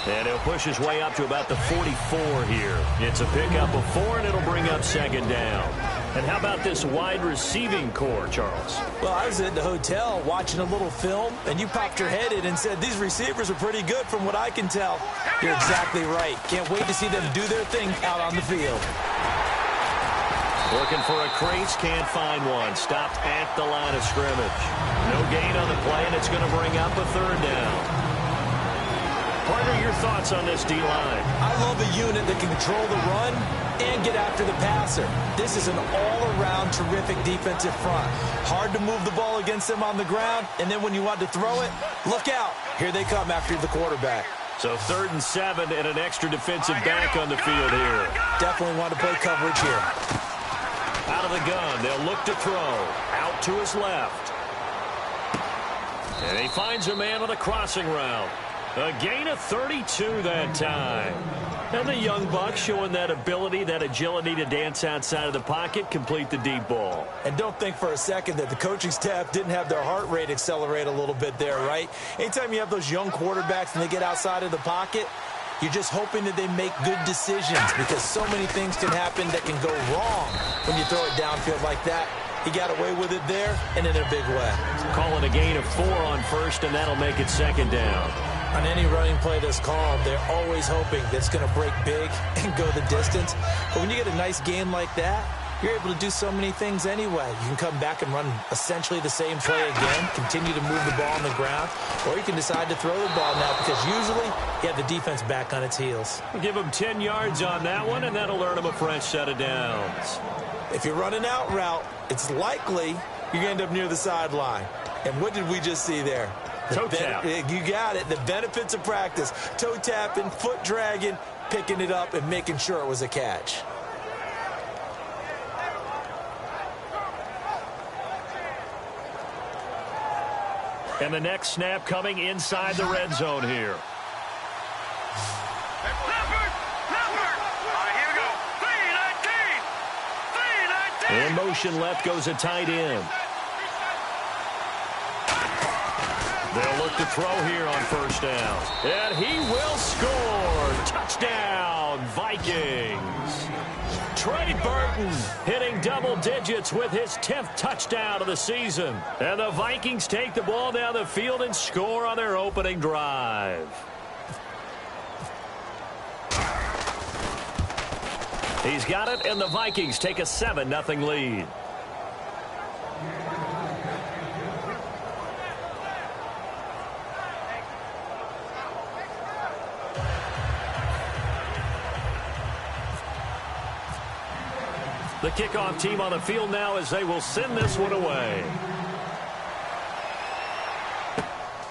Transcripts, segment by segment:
And he'll push his way up to about the 44 here. It's a pickup of 4, and it'll bring up second down. And how about this wide receiving core, Charles? Well, I was at the hotel watching a little film, and you popped your head in and said, these receivers are pretty good from what I can tell. You're exactly right. Can't wait to see them do their thing out on the field. Looking for a crease, can't find one. Stopped at the line of scrimmage. No gain on the play, and it's going to bring up a third down. Partner, your thoughts on this D-line? I love a unit that can control the run and get after the passer. This is an all-around terrific defensive front. Hard to move the ball against them on the ground, and then when you want to throw it, look out. Here they come after the quarterback. So 3rd and 7 and an extra defensive back on the field here. Definitely want to play coverage here. Out of the gun, they'll look to throw. Out to his left. And he finds a man on the crossing route. A gain of 32 that time. And the young buck showing that ability, that agility to dance outside of the pocket, complete the deep ball. And don't think for a second that the coaching staff didn't have their heart rate accelerate a little bit there, right? Anytime you have those young quarterbacks and they get outside of the pocket, you're just hoping that they make good decisions because so many things can happen that can go wrong when you throw it downfield like that. He got away with it there and in a big way. Call it a gain of 4 on first, and that'll make it second down. On any running play that's called, they're always hoping that it's going to break big and go the distance. But when you get a nice game like that, you're able to do so many things anyway. You can come back and run essentially the same play again, continue to move the ball on the ground, or you can decide to throw the ball now because usually you have the defense back on its heels. We'll give them 10 yards on that one, and that'll earn them a fresh set of downs. If you're running out route, it's likely you're going to end up near the sideline. And what did we just see there? Toe tap. You got it. The benefits of practice. Toe tapping, foot dragging, picking it up, and making sure it was a catch. And the next snap coming inside the red zone here. In motion left goes a tight end. They'll look to throw here on first down. And he will score. Touchdown, Vikings. Trey Burton hitting double digits with his 10th touchdown of the season. And the Vikings take the ball down the field and score on their opening drive. He's got it, and the Vikings take a 7-0 lead. The kickoff team on the field now as they will send this one away.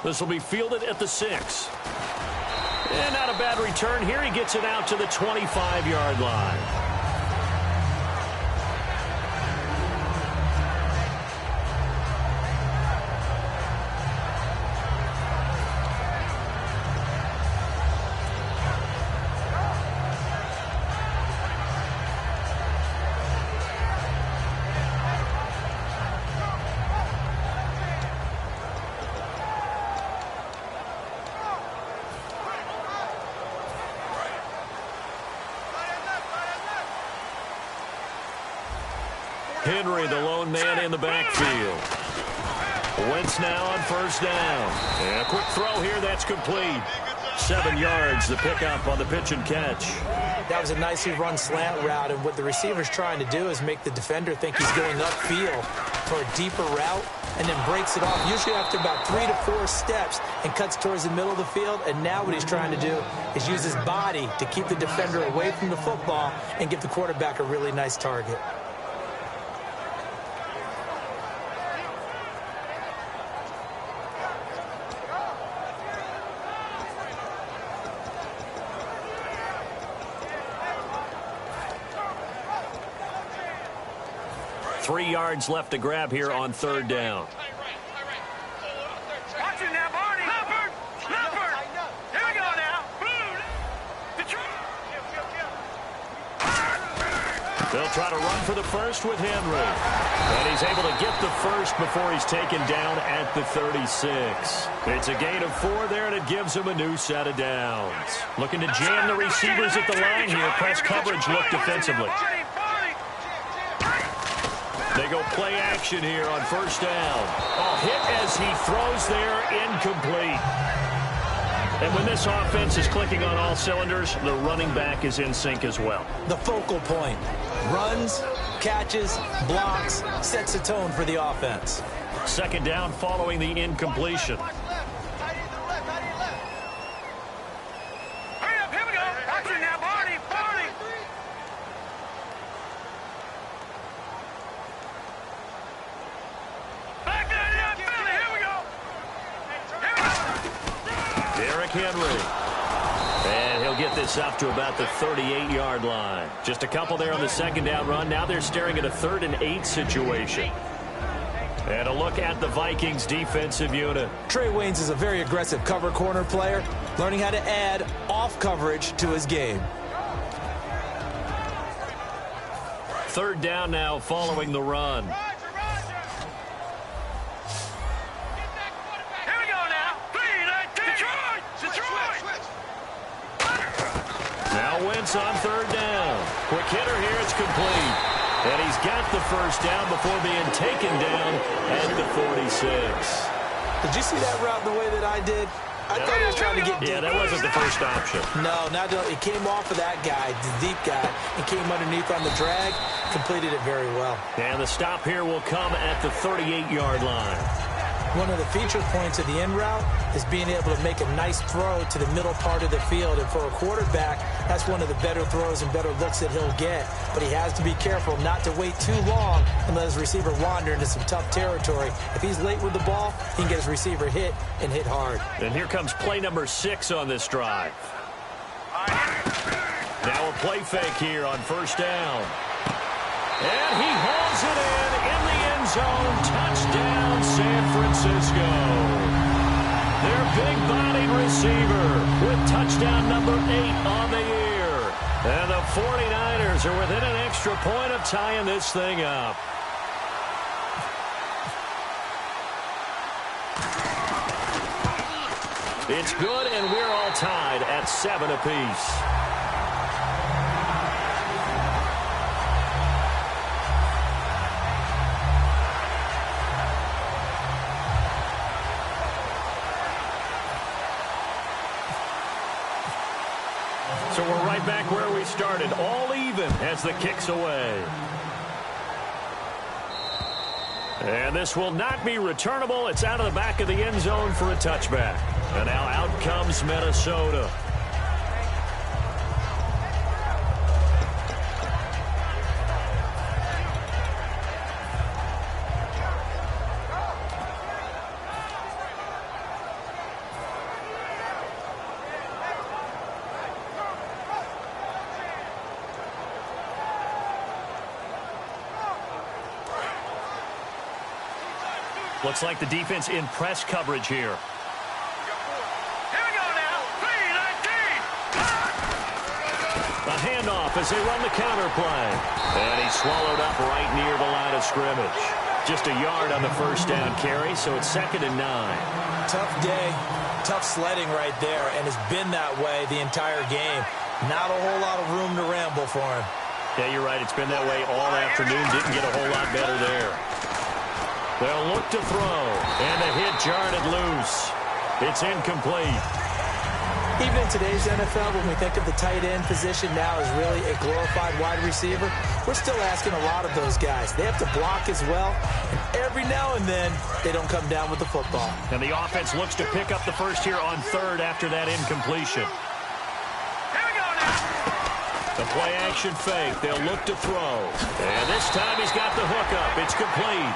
This will be fielded at the 6. And not a bad return here. He gets it out to the 25-yard line. Henry, the lone man in the backfield. Wentz now on first down. And a quick throw here, that's complete. 7 yards, the pickup on the pitch and catch. That was a nicely run slant route, and what the receiver's trying to do is make the defender think he's going upfield for a deeper route and then breaks it off, usually after about 3 to 4 steps, and cuts towards the middle of the field. And now what he's trying to do is use his body to keep the defender away from the football and give the quarterback a really nice target. Three yards left to grab here on third down. Watch it now, Barney. Leopard! Leopard! Here we go now. They'll try to run for the first with Henry. And he's able to get the first before he's taken down at the 36. It's a gain of 4 there, and it gives him a new set of downs. Looking to jam the receivers at the line here. Press coverage look defensively. They go play action here on first down. A hit as he throws there, incomplete. And when this offense is clicking on all cylinders, the running back is in sync as well. The focal point. Runs, catches, blocks, sets the tone for the offense. Second down following the incompletion. Hurry up, here we go. Action now, Barney, Barney. Back that in, Billy, here we go. Here we go. Derrick Henry. And he'll get this up to about the 38-yard line. Just a couple there on the second down run. Now they're staring at a 3rd and 8 situation. And a look at the Vikings defensive unit. Trey Waynes is a very aggressive cover corner player, learning how to add off coverage to his game. 3rd down now following the run. Wentz on 3rd down. Quick hitter here, it's complete. And he's got the first down before being taken down at the 46. Did you see that route the way that I did? I thought he was trying to get deep. Yeah, that wasn't the first option. No, it came off of that guy, the deep guy, and came underneath on the drag, completed it very well. And the stop here will come at the 38-yard line. One of the feature points of the in route is being able to make a nice throw to the middle part of the field. And for a quarterback, that's one of the better throws and better looks that he'll get. But he has to be careful not to wait too long and let his receiver wander into some tough territory. If he's late with the ball, he can get his receiver hit and hit hard. And here comes play number 6 on this drive. Now a play fake here on first down. And he hauls it in the end zone. Touchdown, San Francisco. Their big-bodied receiver with touchdown number 8 on the year. And the 49ers are within an extra point of tying this thing up. It's good, and we're all tied at 7 apiece. So we're right back where we started, all even as the kick's away. And this will not be returnable. It's out of the back of the end zone for a touchback. And now out comes Minnesota. Looks like the defense in press coverage here. Here we go now. 3-19. A handoff as they run the counter play. And he's swallowed up right near the line of scrimmage. Just a yard on the first down carry, so it's 2nd and 9. Tough day, tough sledding right there, and it's been that way the entire game. Not a whole lot of room to ramble for him. Yeah, you're right. It's been that way all afternoon. Didn't get a whole lot better there. They'll look to throw, and the hit jarred it loose. It's incomplete. Even in today's NFL, when we think of the tight end position now as really a glorified wide receiver, we're still asking a lot of those guys. They have to block as well, and every now and then, they don't come down with the football. And the offense looks to pick up the first here on 3rd after that incompletion. Here we go now. The play action fake. They'll look to throw. And this time he's got the hook up. It's complete.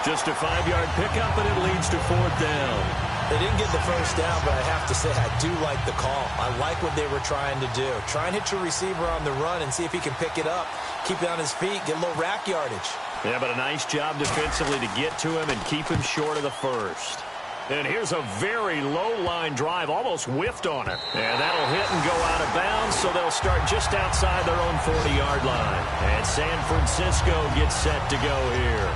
Just a 5-yard pickup, and it leads to 4th down. They didn't get the first down, but I have to say I do like the call. I like what they were trying to do. Try and hit your receiver on the run and see if he can pick it up. Keep it on his feet, get a little rack yardage. Yeah, but a nice job defensively to get to him and keep him short of the first. And here's a very low-line drive, almost whiffed on it. And that'll hit and go out of bounds, so they'll start just outside their own 40-yard line. And San Francisco gets set to go here.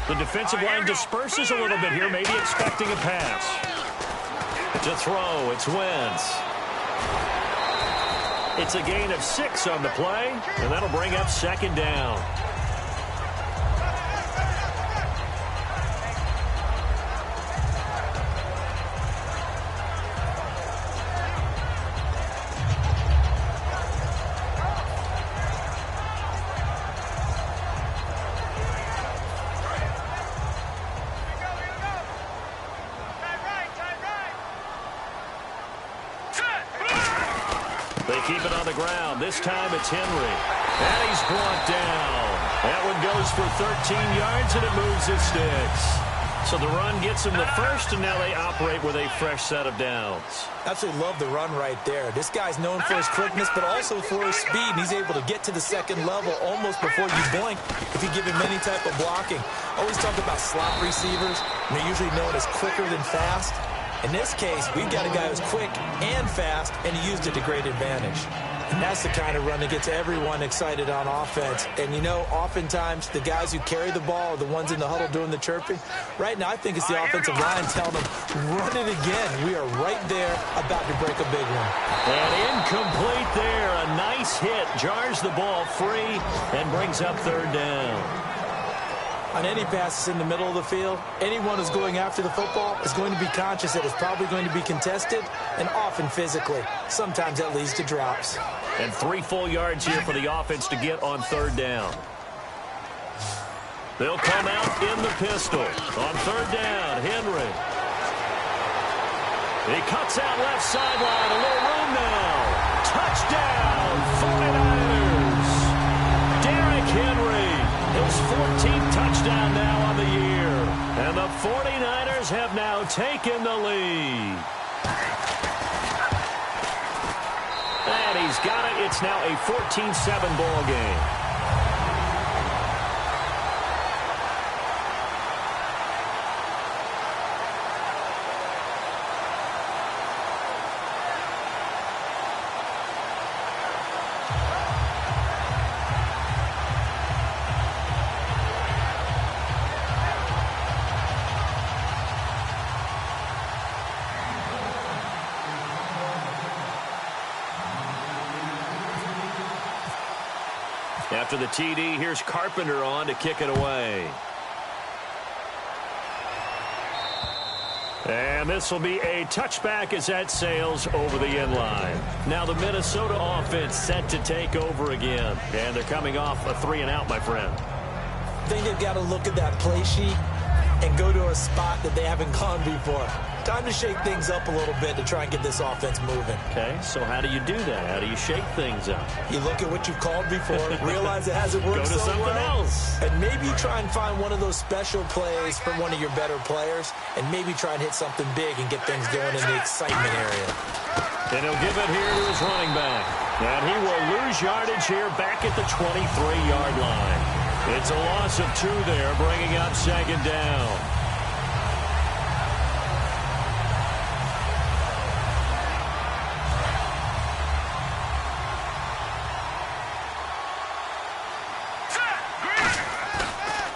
The defensive line disperses a little bit here, maybe expecting a pass. To throw, it's Wentz. It's a gain of 6 on the play, and that'll bring up second down. They keep it on the ground. This time it's Henry. And he's brought down. That one goes for 13 yards, and it moves his sticks. So the run gets him the first, and now they operate with a fresh set of downs. Absolutely love the run right there. This guy's known for his quickness, but also for his speed. And he's able to get to the second level almost before you blink if you give him any type of blocking. Always talk about slot receivers. And they're usually known as quicker than fast. In this case, we've got a guy who's quick and fast, and he used it to great advantage. And that's the kind of run that gets everyone excited on offense. And, you know, oftentimes the guys who carry the ball are the ones in the huddle doing the chirping. Right now, I think it's the offensive line telling them, run it again. We are right there about to break a big one. And incomplete there. A nice hit. Jars the ball free and brings up third down. On any passes in the middle of the field, anyone who's going after the football is going to be conscious that it's probably going to be contested and often physically. Sometimes that leads to drops. And 3 full yards here for the offense to get on third down. They'll come out in the pistol. On third down, Henry. He cuts out left sideline. A little room now. Touchdown, 49ers. Derrick Henry. His 14th touchdown now on the year. And the 49ers have now taken the lead. And he's got it. It's now a 14-7 ball game. After the TD, here's Carpenter on to kick it away. And this will be a touchback as that sails over the end line. Now the Minnesota offense set to take over again. And they're coming off a 3-and-out, my friend. I think they've got to look at that play sheet and go to a spot that they haven't gone before. Time to shake things up a little bit to try and get this offense moving. Okay, so how do you do that? How do you shake things up? You look at what you've called before, realize it hasn't worked Go to so something well, else. and maybe try and find one of those special plays from one of your better players, and maybe try and hit something big and get things going in the excitement area. And he'll give it here to his running back. And he will lose yardage here back at the 23-yard line. It's a loss of 2 there, bringing up second down.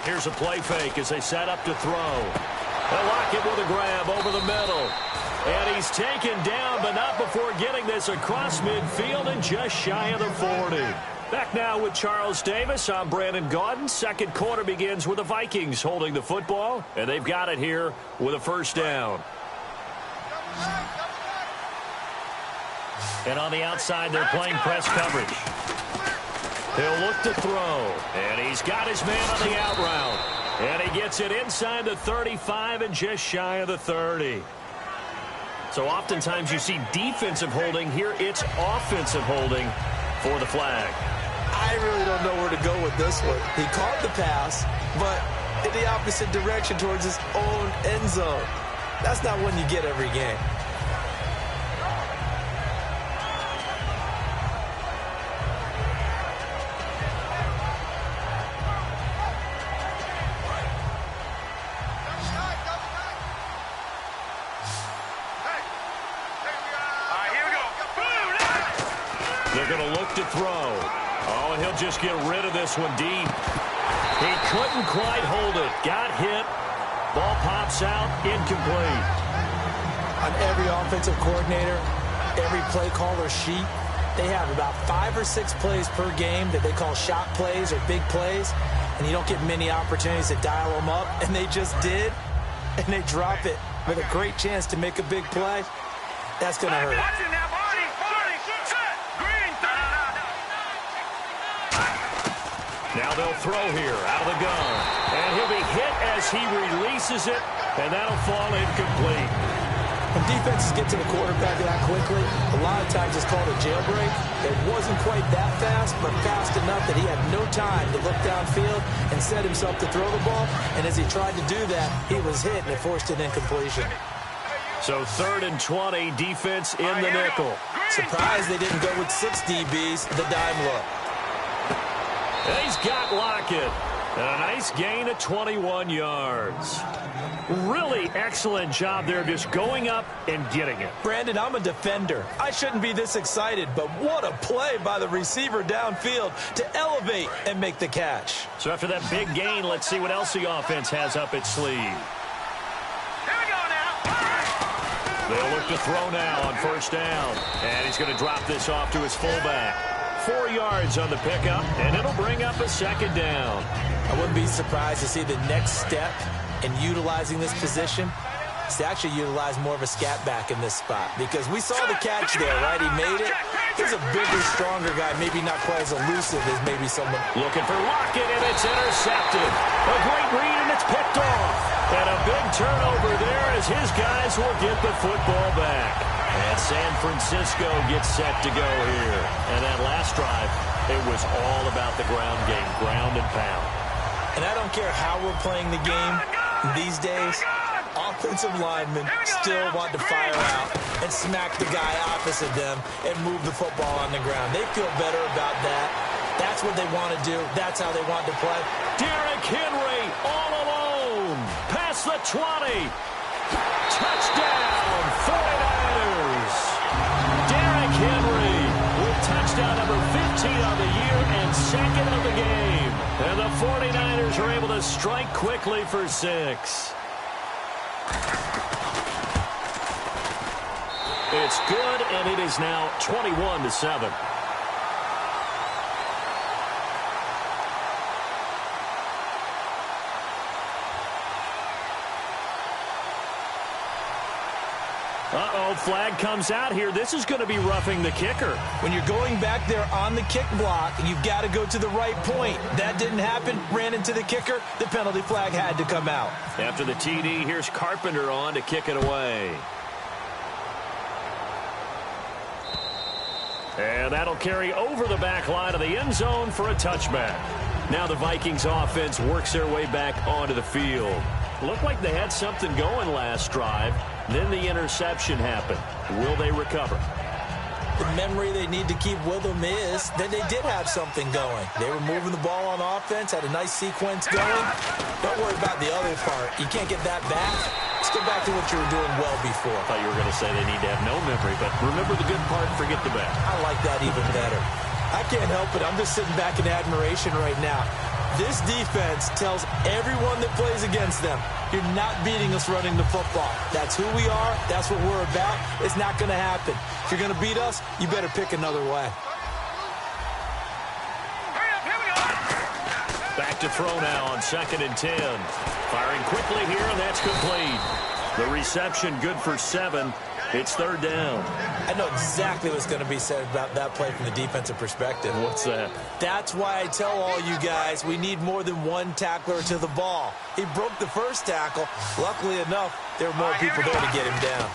Here's a play fake as they set up to throw. They'll lock it with a grab over the middle. And he's taken down, but not before getting this across midfield and just shy of the 40. Back now with Charles Davis. I'm Brandon Gaudin. Second quarter begins with the Vikings holding the football, and they've got it here with a first down. And on the outside, they're playing press coverage. He'll look to throw, and he's got his man on the out route. And he gets it inside the 35 and just shy of the 30. So oftentimes you see defensive holding. Here it's offensive holding for the flag. I really don't know where to go with this one. He caught the pass, but in the opposite direction towards his own end zone. That's not one you get every game. They're going to look to throw. Oh, and he'll just get rid of this one deep. He couldn't quite hold it. Got hit. Ball pops out. Incomplete. On every offensive coordinator, every play caller sheet, they have about 5 or 6 plays per game that they call shot plays or big plays, and you don't get many opportunities to dial them up, and they just did, and they drop it with a great chance to make a big play. That's going to hurt. Now they'll throw here out of the gun. And he'll be hit as he releases it, and that'll fall incomplete. When defenses get to the quarterback that quickly, a lot of times it's called a jailbreak. It wasn't quite that fast, but fast enough that he had no time to look downfield and set himself to throw the ball. And as he tried to do that, he was hit, and it forced an incompletion. So 3rd and 20, defense in the nickel. Surprised they didn't go with 6 DBs, the dime look. And he's got Lockett. And a nice gain of 21 yards. Really excellent job there, just going up and getting it. Brandon, I'm a defender. I shouldn't be this excited, but what a play by the receiver downfield to elevate and make the catch. So after that big gain, let's see what else the offense has up its sleeve. Here we go now. They'll look to throw now on 1st down. And he's going to drop this off to his fullback. 4 yards on the pickup, and it'll bring up a 2nd down. I wouldn't be surprised to see the next step in utilizing this position is to actually utilize more of a scat back in this spot, because we saw the catch there, right? He made it. He's a bigger, stronger guy, maybe not quite as elusive as maybe someone. Looking for Lockett, and it's intercepted. A great read, and it's picked off. And a big turnover there as his guys will get the football back. And San Francisco gets set to go here. And that last drive, it was all about the ground game, ground and pound. And I don't care how we're playing the game these days, offensive linemen still want to fire out and smack the guy opposite them and move the football on the ground. They feel better about that. That's what they want to do. That's how they want to play. Derrick Henry all alone. Past the 20. Touchdown, 49ers. Derrick Henry with touchdown number 15 on the year and 2nd of the game. And the 49ers are able to strike quickly for 6. It's good, and it is now 21-7. Uh-oh, flag comes out here. This is going to be roughing the kicker. When you're going back there on the kick block, you've got to go to the right point. That didn't happen. Ran into the kicker. The penalty flag had to come out. After the TD, here's Carpenter on to kick it away. And that'll carry over the back line of the end zone for a touchback. Now the Vikings offense works their way back onto the field. Looked like they had something going last drive. Then the interception happened. Will they recover? The memory they need to keep with them is that they did have something going. They were moving the ball on offense, had a nice sequence going. Don't worry about the other part. You can't get that back. Let's go back to what you were doing well before. I thought you were going to say they need to have no memory, but remember the good part, forget the bad. I like that even better. I can't help it. I'm just sitting back in admiration right now. This defense tells everyone that plays against them, you're not beating us running the football. That's who we are. That's what we're about. It's not going to happen. If you're going to beat us, you better pick another way. Back to throw now on 2nd and 10. Firing quickly here, and that's complete. The reception good for 7. It's 3rd down. I know exactly what's going to be said about that play from the defensive perspective. What's that? That's why I tell all you guys we need more than one tackler to the ball. He broke the first tackle. Luckily enough, there were more people there to get him down.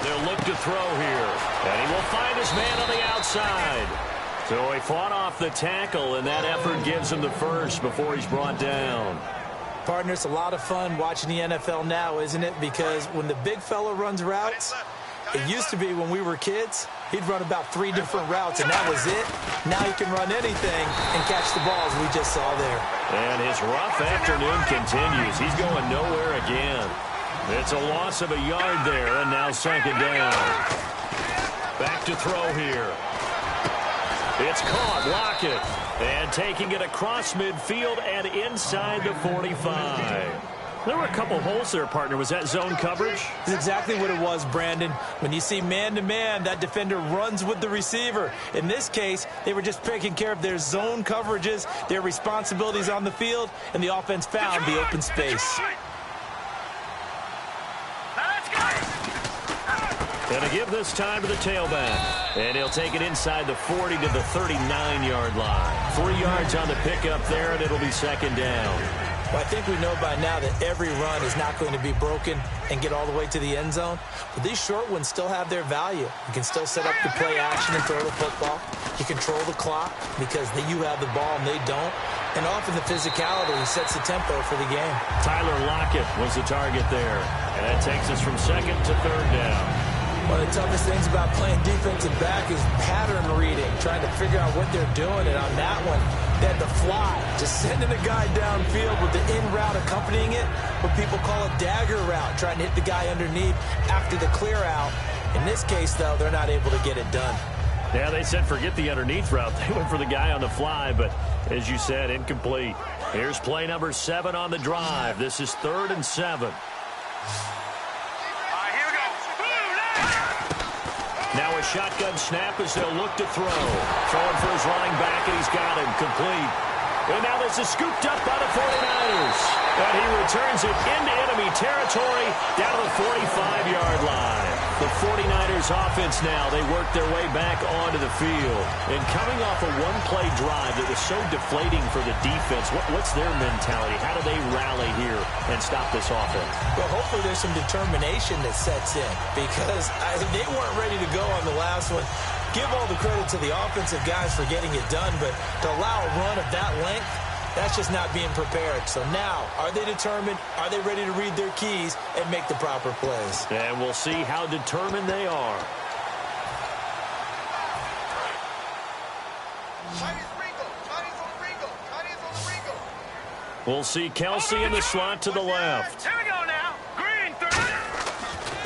They'll look to throw here. And he will find his man on the outside. So he fought off the tackle, and that effort gives him the first before he's brought down. Partner, it's a lot of fun watching the NFL now, isn't it? Because when the big fella runs routes, it used to be when we were kids, he'd run about 3 different routes, and that was it. Now he can run anything and catch the balls we just saw there. And his rough afternoon continues. He's going nowhere again. It's a loss of a yard there, and now second down. Back to throw here. It's caught. Lockett. And taking it across midfield and inside the 45. There were a couple holes there, partner. Was that zone coverage? That's exactly what it was, Brandon. When you see man-to-man, that defender runs with the receiver. In this case, they were just taking care of their zone coverages, their responsibilities on the field, and the offense found the open space. Going to give this time to the tailback. And he'll take it inside the 40 to the 39-yard line. 3 yards on the pickup there, and it'll be second down. Well, I think we know by now that every run is not going to be broken and get all the way to the end zone. But these short ones still have their value. You can still set up the play action and throw the football. You control the clock because you have the ball and they don't. And often the physicality sets the tempo for the game. Tyler Lockett was the target there. And that takes us from second to third down. One of the toughest things about playing defensive back is pattern reading, trying to figure out what they're doing. And on that one, they had the fly, just sending a guy downfield with the in route accompanying it, what people call a dagger route, trying to hit the guy underneath after the clear out. In this case, though, they're not able to get it done. Yeah, they said forget the underneath route. They went for the guy on the fly, but as you said, incomplete. Here's play number 7 on the drive. This is 3rd and 7. Now a shotgun snap as they'll look to throw. Throwing for his running back, and he's got him. Complete. And now this is scooped up by the 49ers. And he returns it into enemy territory down to the 45-yard line. The 49ers offense now, they work their way back onto the field. And coming off a one-play drive that was so deflating for the defense, what's their mentality? How do they rally here and stop this offense? Well, hopefully there's some determination that sets in because they weren't ready to go on the last one. Give all the credit to the offensive guys for getting it done, but to allow a run of that length, that's just not being prepared. So now, are they determined? Are they ready to read their keys and make the proper plays? And we'll see how determined they are. We'll see Kelsey in the slot to the left. Here we go now. Green 30.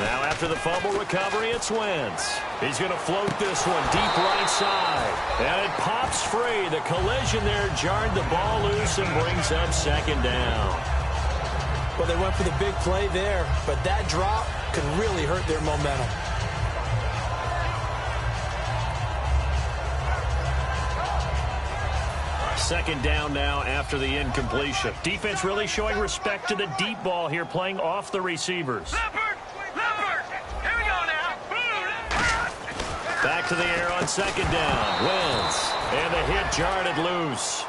Now after the fumble recovery, it's Wentz. He's going to float this one deep right side. And it pops free. The collision there jarred the ball loose and brings up second down. Well, they went for the big play there, but that drop could really hurt their momentum. Second down now after the incompletion. Defense really showing respect to the deep ball here, playing off the receivers. Leopard! Leopard! Here we go now. Back to the air on second down. Wentz. And the hit jarred it loose.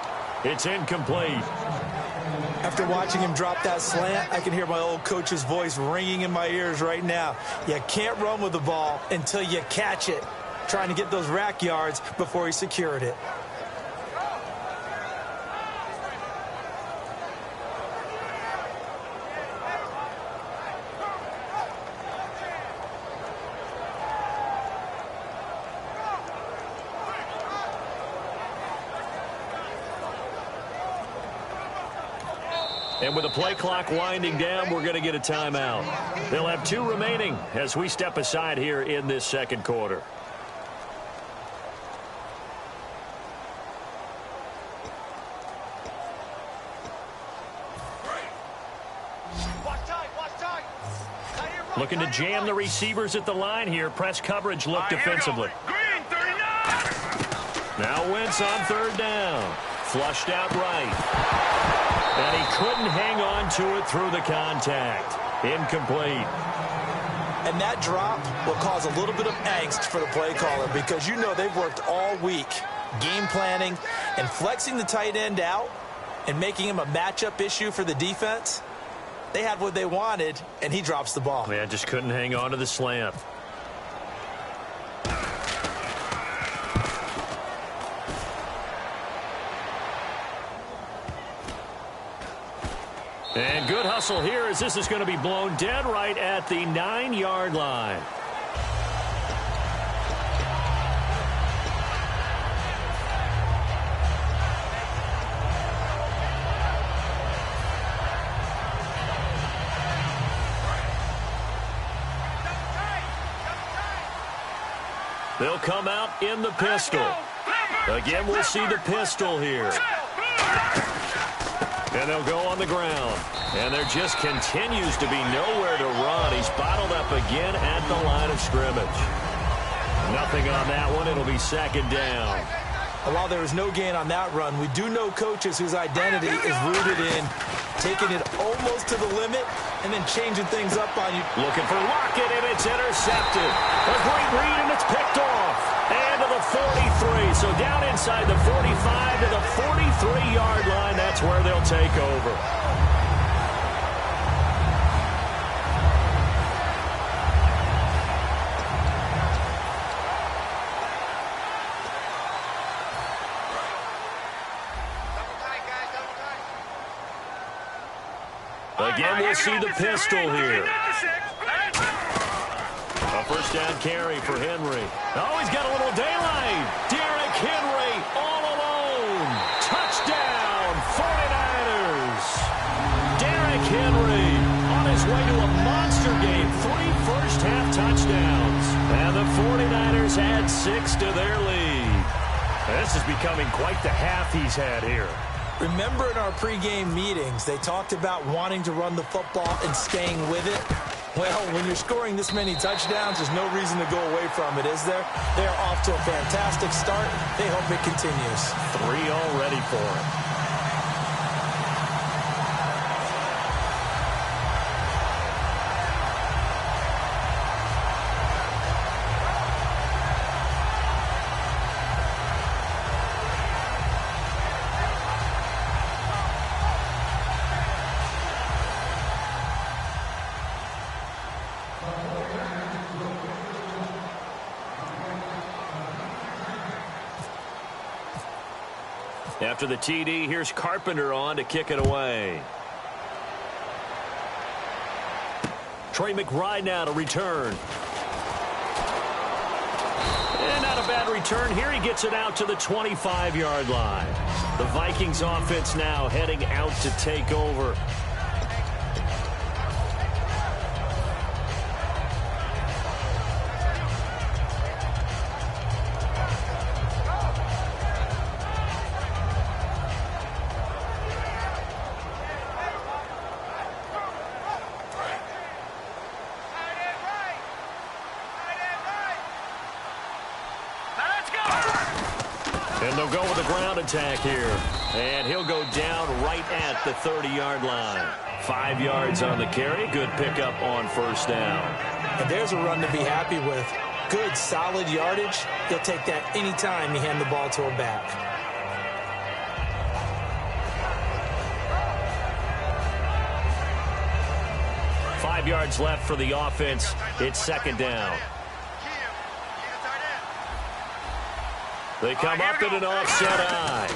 It's incomplete. After watching him drop that slant, I can hear my old coach's voice ringing in my ears right now. You can't run with the ball until you catch it. Trying to get those rack yards before he secured it. And with the play clock winding down, we're going to get a timeout. They'll have 2 remaining as we step aside here in this second quarter. Looking to jam the receivers at the line here. Press coverage look defensively. Green 39. Now Wentz on third down. Flushed out right. And he couldn't hang on to it through the contact. Incomplete. And that drop will cause a little bit of angst for the play caller because you know they've worked all week game planning and flexing the tight end out and making him a matchup issue for the defense. They had what they wanted, and he drops the ball. Yeah, just couldn't hang on to the slant. And good hustle here as this is going to be blown dead right at the 9-yard line. They'll come out in the pistol. Again, we'll see the pistol here. And they'll go on the ground. And there just continues to be nowhere to run. He's bottled up again at the line of scrimmage. Nothing on that one. It'll be second down. While there was no gain on that run, we do know coaches whose identity is rooted in taking it almost to the limit and then changing things up on you. Looking for Lockett, and it's intercepted. A great read, and it's picked off. And to the 43. So down inside the 45 to the 43-yard line. That's where they'll take over. Again, we'll see the pistol here. A first down carry for Henry. Oh, he's got a little daylight. Derrick Henry all alone. Touchdown, 49ers. Derrick Henry on his way to a monster game. 3 first-half touchdowns. And the 49ers add 6 to their lead. This is becoming quite the half he's had here. Remember in our pregame meetings, they talked about wanting to run the football and staying with it? Well, when you're scoring this many touchdowns, there's no reason to go away from it, is there? They're off to a fantastic start. They hope it continues. 3 already for him. After the TD, here's Carpenter on to kick it away. Trey McBride now to return. And not a bad return here. He gets it out to the 25-yard line. The Vikings offense now heading out to take over. And they'll go with a ground attack here. And he'll go down right at the 30-yard line. 5 yards on the carry. Good pickup on first down. And there's a run to be happy with. Good, solid yardage. He'll take that anytime you hand the ball to him back. Five yards left for the offense. It's second down. They come up in an offset eye.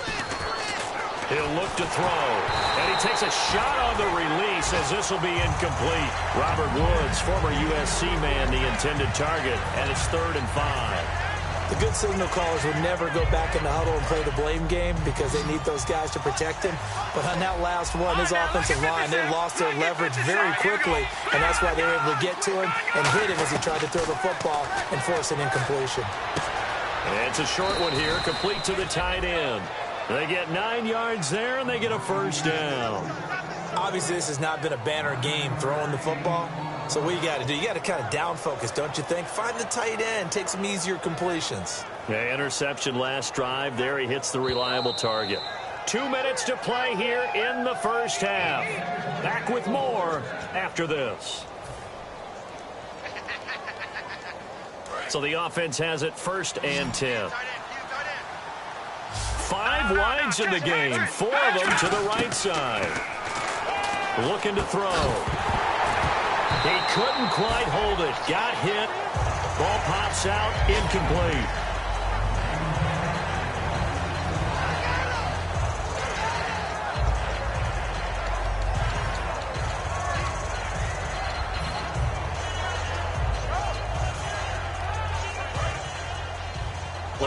He'll look to throw. And he takes a shot on the release as this will be incomplete. Robert Woods, former USC man, the intended target. And it's 3rd and 5. The good signal callers would never go back in the huddle and play the blame game because they need those guys to protect him. But on that last one, his offensive line, they lost their leverage very quickly. And that's why they were able to get to him and hit him as he tried to throw the football and force an incompletion. And it's a short one here, complete to the tight end. They get 9 yards there, and they get a first down. Obviously, this has not been a banner game throwing the football. So what you got to do, you got to kind of down focus, don't you think? Find the tight end, take some easier completions. Yeah, interception last drive. There he hits the reliable target. 2 minutes to play here in the first half. Back with more after this. So the offense has it 1st and 10. 5 wides in the game, 4 of them to the right side. Looking to throw. He couldn't quite hold it. Got hit. Ball pops out, incomplete.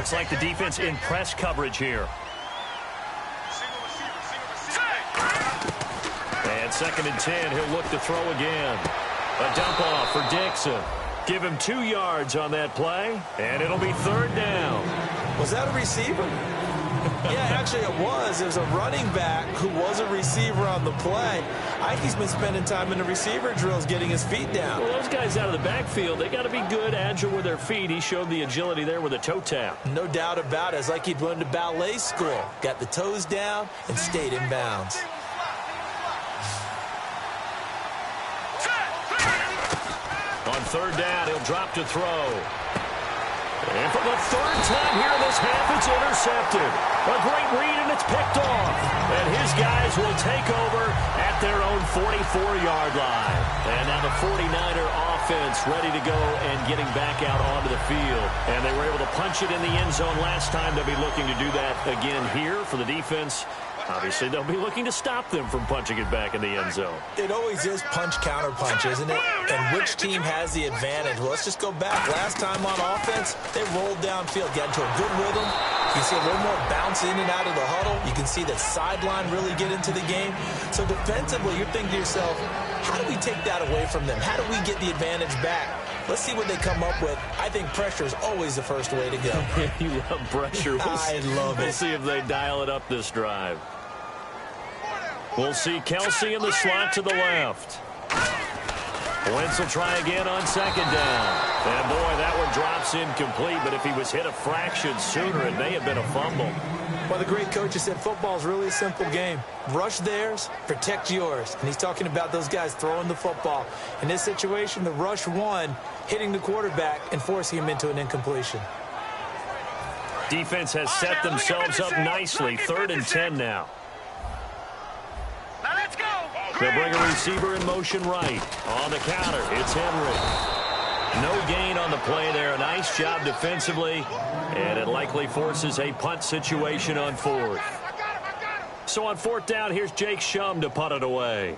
Looks like the defense in press coverage here. And 2nd and 10, he'll look to throw again. A dump off for Dixon. Give him 2 yards on that play, and it'll be 3rd down. Was that a receiver? Yeah, actually it was. It was a running back who was a receiver on the play. I think he's been spending time in the receiver drills getting his feet down. Well, those guys out of the backfield, they got to be good, agile with their feet. He showed the agility there with a toe tap. No doubt about it. It's like he'd went to ballet school. Got the toes down and stayed in bounds. On 3rd down, he'll drop to throw. And for the 3rd time here in this half, it's intercepted. A great read, and it's picked off. And his guys will take over at their own 44-yard line. And now the 49er offense ready to go and getting back out onto the field. And they were able to punch it in the end zone last time. They'll be looking to do that again here for the defense. Obviously, they'll be looking to stop them from punching it back in the end zone. It always is punch-counter-punch, isn't it? And which team has the advantage? Well, let's just go back. Last time on offense, they rolled downfield, got into a good rhythm. You can see a little more bounce in and out of the huddle. You can see the sideline really get into the game. So defensively, you're thinking to yourself, how do we take that away from them? How do we get the advantage back? Let's see what they come up with. I think pressure is always the first way to go. You love pressure. I love it. We'll see if they dial it up this drive. We'll see Kelsey in the slot to the left. Wentz will try again on 2nd down. And boy, that one drops incomplete, but if he was hit a fraction sooner, it may have been a fumble. Well, the great coach has said football is really a simple game. Rush theirs, protect yours. And he's talking about those guys throwing the football. In this situation, the rush won, hitting the quarterback and forcing him into an incompletion. Defense has set themselves up nicely. 3rd and 10 now. Now let's go. They'll bring a receiver in motion right. On the counter, it's Henry. No gain on the play there. A nice job defensively. And it likely forces a punt situation on 4th. So on 4th down, here's Jake Shum to punt it away.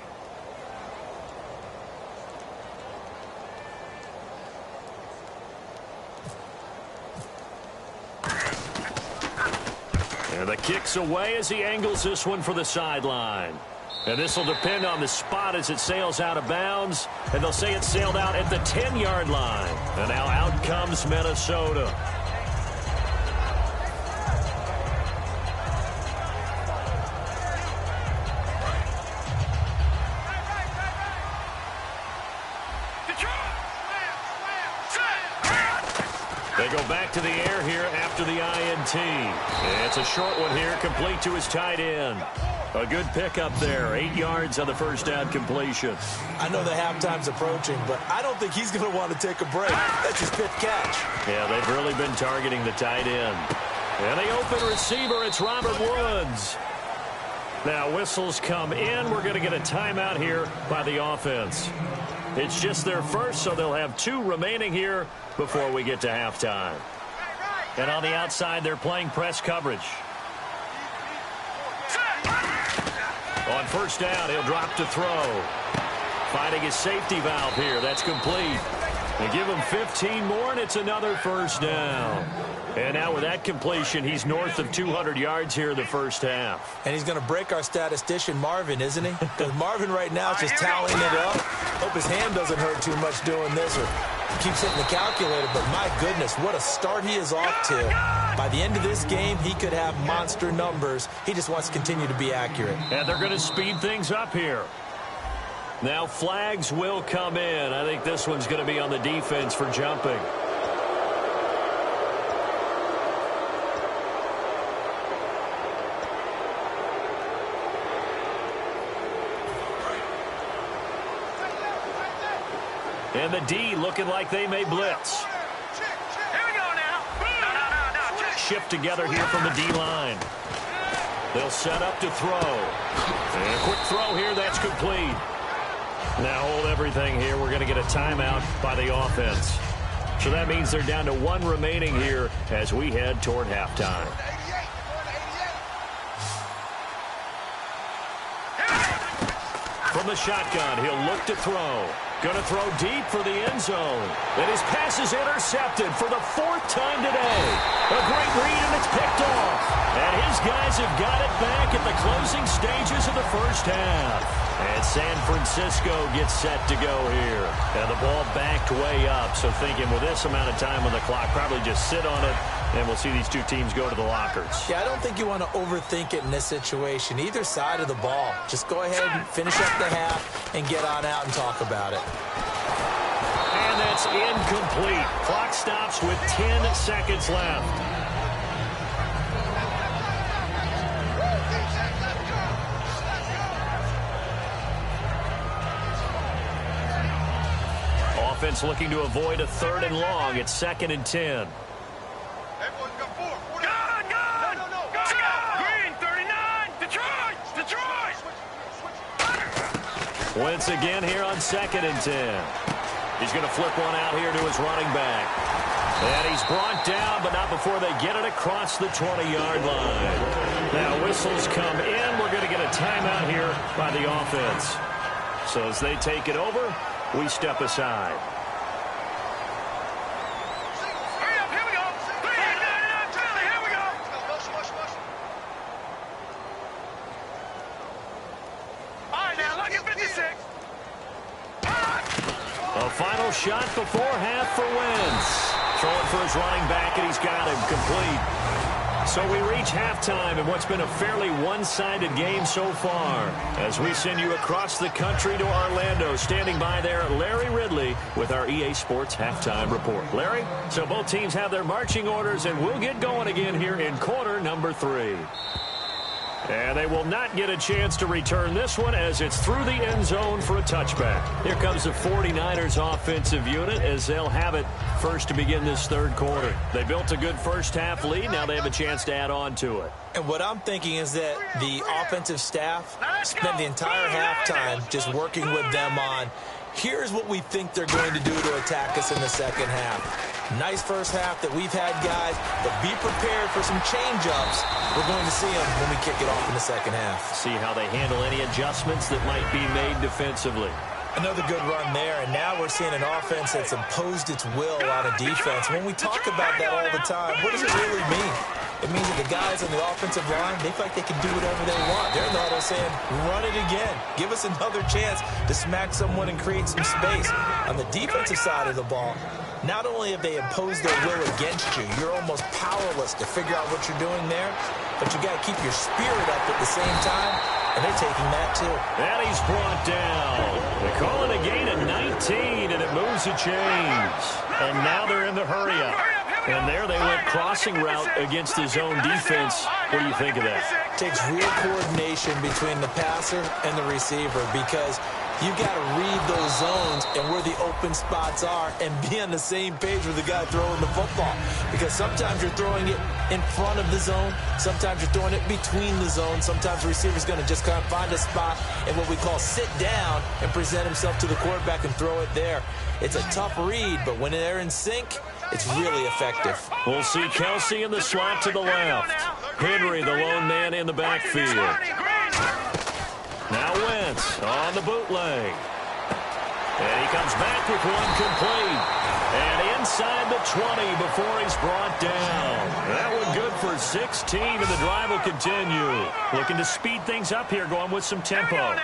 And the kick's away as he angles this one for the sideline. And this will depend on the spot as it sails out of bounds. And they'll say it sailed out at the 10-yard line. And now out comes Minnesota. They go back to the air here after the INT. And it's a short one here, complete to his tight end. A good pickup there, 8 yards on the 1st down completion. I know the halftime's approaching, but I don't think he's going to want to take a break. That's his 5th catch. Yeah, they've really been targeting the tight end. And the open receiver, it's Robert Woods. Now whistles come in. We're going to get a timeout here by the offense. It's just their first, so they'll have 2 remaining here before we get to halftime. And on the outside, they're playing press coverage. On 1st down, he'll drop to throw. Finding his safety valve here. That's complete. They give him 15 more, and it's another 1st down. And now with that completion, he's north of 200 yards here in the 1st half. And he's going to break our statistician, Marvin, isn't he? Because Marvin right now is just tallying it up. Hope his hand doesn't hurt too much doing this or keeps hitting the calculator. But my goodness, what a start he is off to. By the end of this game, he could have monster numbers. He just wants to continue to be accurate. And they're going to speed things up here. Now flags will come in. I think this one's going to be on the defense for jumping. And the D looking like they may blitz. Here we go now. No. Shift together here from the D-line. They'll set up to throw. And a quick throw here, that's complete. Now hold everything here. We're going to get a timeout by the offense. So that means they're down to 1 remaining here as we head toward halftime. From the shotgun, he'll look to throw. Going to throw deep for the end zone. And his pass is intercepted for the 4th time today. A great read, and it's picked off. And his guys have got it back at the closing stages of the first half. And San Francisco gets set to go here. And the ball backed way up. So thinking with this amount of time on the clock, probably just sit on it, and we'll see these two teams go to the lockers. Yeah, I don't think you want to overthink it in this situation. Either side of the ball. Just go ahead and finish up the half and get on out and talk about it. And that's incomplete. Clock stops with 10 seconds left. Offense looking to avoid a 3rd and long. It's 2nd and 10. Wentz again here on 2nd and 10. He's going to flip one out here to his running back. And he's brought down, but not before they get it across the 20-yard line. Now whistles come in. We're going to get a timeout here by the offense. So as they take it over, we step aside. A final shot before half for Wentz. Throwing for his running back, and he's got him complete. So we reach halftime in what's been a fairly one-sided game so far. As we send you across the country to Orlando, standing by there, Larry Ridley with our EA Sports Halftime Report. Larry, so both teams have their marching orders, and we'll get going again here in quarter number 3. And they will not get a chance to return this one as it's through the end zone for a touchback. Here comes the 49ers offensive unit as they'll have it first to begin this 3rd quarter. They built a good first half lead. Now they have a chance to add on to it. And what I'm thinking is that the offensive staff spent the entire halftime just working with them on, here's what we think they're going to do to attack us in the second half. Nice first half that we've had, guys, but be prepared for some change-ups. We're going to see them when we kick it off in the second half. See how they handle any adjustments that might be made defensively. Another good run there, and now we're seeing an offense that's imposed its will on a defense. When we talk about that all the time, what does it really mean? It means that the guys on the offensive line, they feel like they can do whatever they want. They're in the huddle saying, run it again. Give us another chance to smack someone and create some space. On the defensive side of the ball, not only have they imposed their will against you, you're almost powerless to figure out what you're doing there, but you got to keep your spirit up at the same time, and they're taking that too. And he's brought down. They call it a gain of 19, and it moves the chains. And now they're in the hurry-up. And there they went crossing route against his own defense. What do you think of that? Takes real coordination between the passer and the receiver because you've got to read those zones and where the open spots are and be on the same page with the guy throwing the football. Because sometimes you're throwing it in front of the zone. Sometimes you're throwing it between the zones. Sometimes the receiver's going to just kind of find a spot and what we call sit down and present himself to the quarterback and throw it there. It's a tough read, but when they're in sync, it's really effective. We'll see Kelsey in the slot to the left. Henry, the lone man in the backfield. Now Wentz on the bootleg. And he comes back with one complete. And inside the 20 before he's brought down. That one good for 16, and the drive will continue. Looking to speed things up here, going with some tempo.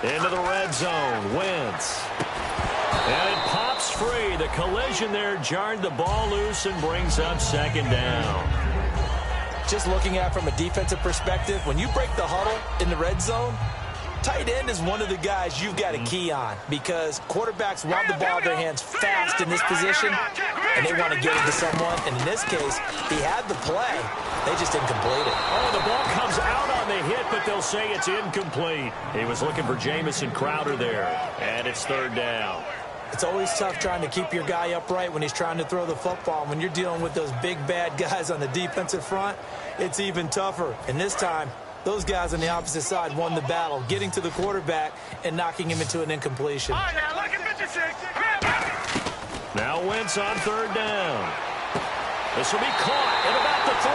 Into the red zone, Wentz. And it pops free. The collision there jarred the ball loose and brings up 2nd down. Just looking at it from a defensive perspective, when you break the huddle in the red zone, tight end is one of the guys you've got to key on because quarterbacks want the ball in their hands fast in this position, and they want to get it to someone. And in this case, he had the play. They just didn't complete it. Oh, the ball comes out on the hit, but they'll say it's incomplete. He was looking for Jamison Crowder there, and it's 3rd down. It's always tough trying to keep your guy upright when he's trying to throw the football. When you're dealing with those big, bad guys on the defensive front, it's even tougher. And this time, those guys on the opposite side won the battle, getting to the quarterback and knocking him into an incompletion. Now Wentz on third down. This will be caught at about the 3.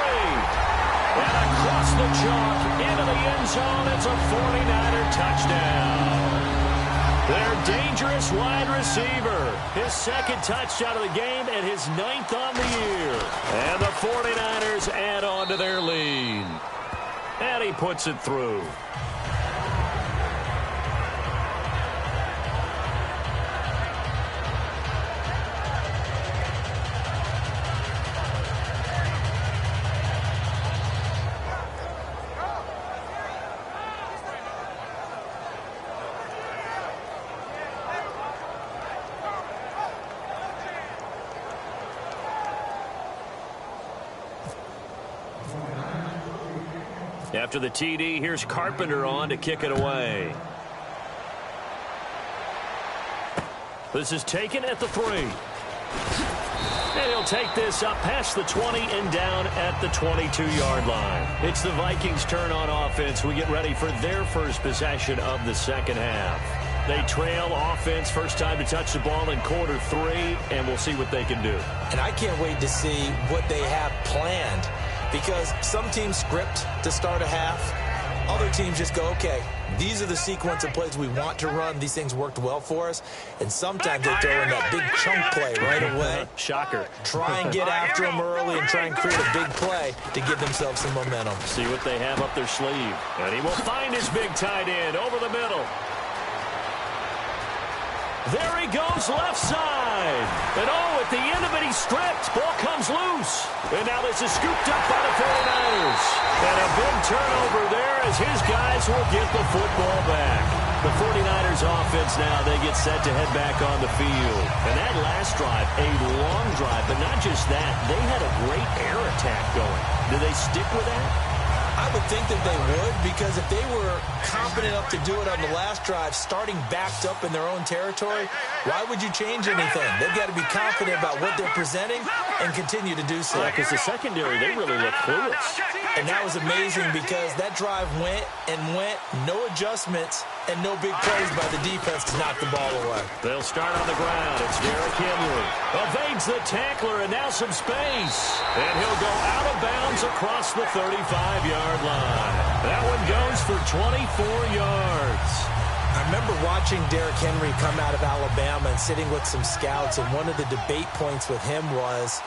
And across the chalk into the end zone. It's a 49er touchdown. Their dangerous wide receiver. His second touchdown of the game and his 9th on the year. And the 49ers add on to their lead. And he puts it through. After the TD, here's Carpenter on to kick it away. This is taken at the 3. And he'll take this up past the 20 and down at the 22-yard line. It's the Vikings' turn on offense. We get ready for their first possession of the second half. They trail offense, first time to touch the ball in quarter 3, and we'll see what they can do. And I can't wait to see what they have planned. Because some teams script to start a half. Other teams just go, okay, these are the sequence of plays we want to run. These things worked well for us. And sometimes they throw in that big chunk play right away. Shocker. Try and get after them early and try and create a big play to give themselves some momentum. See what they have up their sleeve. And he will find his big tight end over the middle. There he goes, left side. And at the end of it, he's stripped. Ball comes loose. And now this is scooped up by the 49ers. And a big turnover there as his guys will get the football back. The 49ers offense now, they get set to head back on the field. And that last drive, a long drive, but not just that. They had a great air attack going. Do they stick with that? I would think that they would, because if they were confident enough to do it on the last drive, starting backed up in their own territory, why would you change anything? They've got to be confident about what they're presenting and continue to do so. Yeah, because the secondary, they really look clueless. And that was amazing because that drive went and went, no adjustments, and no big plays by the defense to knock the ball away. They'll start on the ground. It's Derrick Henry. Evades the tackler, and now some space. And he'll go out of bounds across the 35-yard line. That one goes for 24 yards. I remember watching Derrick Henry come out of Alabama and sitting with some scouts, and one of the debate points with him was,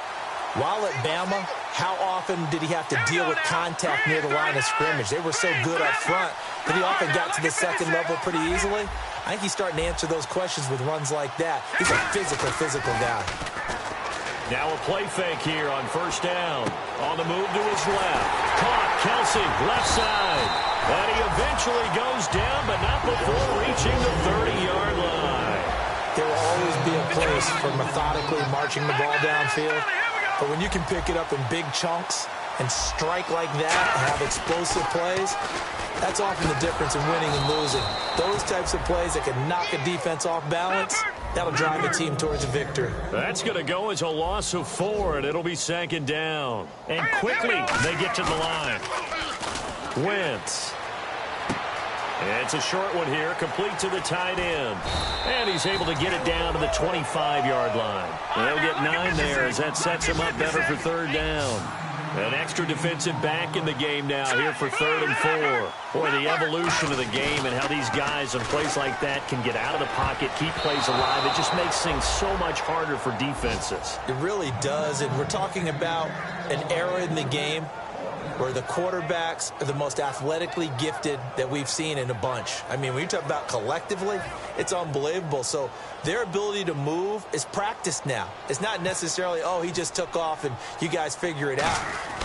while at Bama, how often did he have to deal with contact near the line of scrimmage? They were so good up front that he often got to the second level pretty easily. I think he's starting to answer those questions with runs like that. He's a physical guy. Now a play fake here on first down. On the move to his left. Caught, Kelsey, left side. And he eventually goes down, but not before reaching the 30-yard line. There will always be a place for methodically marching the ball downfield. But when you can pick it up in big chunks and strike like that and have explosive plays, that's often the difference in winning and losing. Those types of plays that can knock a defense off balance, that'll drive a team towards a victory. That's going to go as a loss of 4, and it'll be second down. And quickly, they get to the line. Wentz. It's a short one here, complete to the tight end. And he's able to get it down to the 25-yard line. They'll get 9 there as that sets him up better for third down. An extra defensive back in the game now here for 3rd and 4. Boy, the evolution of the game and how these guys on plays like that can get out of the pocket, keep plays alive, it just makes things so much harder for defenses. It really does, and we're talking about an era in the game where the quarterbacks are the most athletically gifted that we've seen in a bunch. I mean, when you talk about collectively, it's unbelievable. So their ability to move is practiced now. It's not necessarily, oh, he just took off and you guys figure it out.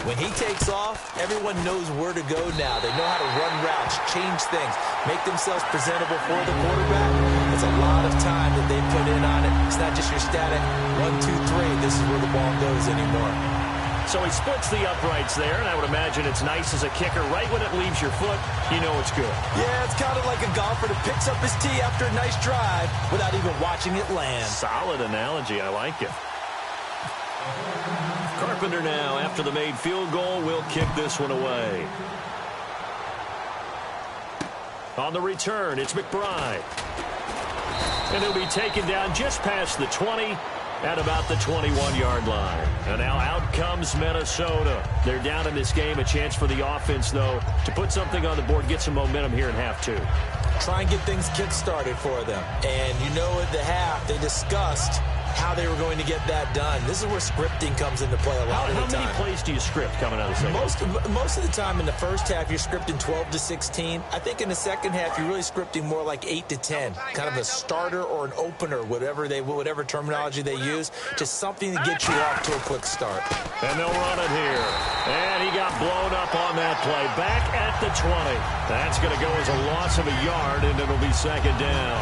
When he takes off, everyone knows where to go now. They know how to run routes, change things, make themselves presentable for the quarterback. It's a lot of time that they put in on it. It's not just your static 1, 2, 3, this is where the ball goes anymore. So he splits the uprights there, and I would imagine it's nice as a kicker. Right when it leaves your foot, you know it's good. Yeah, it's kind of like a golfer that picks up his tee after a nice drive without even watching it land. Solid analogy. I like it. Carpenter now, after the made field goal, will kick this one away. On the return, it's McBride. And he'll be taken down just past the 20. at about the 21-yard line. And now out comes Minnesota. They're down in this game. A chance for the offense, though, to put something on the board, get some momentum here in half two. Try and get things kick-started for them. And you know at the half, they discussed how they were going to get that done. This is where scripting comes into play a lot of the time. How many plays do you script coming out of the second? Most of the time in the first half, you're scripting 12 to 16. I think in the second half, you're really scripting more like 8 to 10. Kind of a starter or an opener, whatever terminology they use. Just something to get you off to a quick start. And they'll run it here. And he got blown up on that play. Back at the 20. That's going to go as a loss of a yard, and it'll be second down.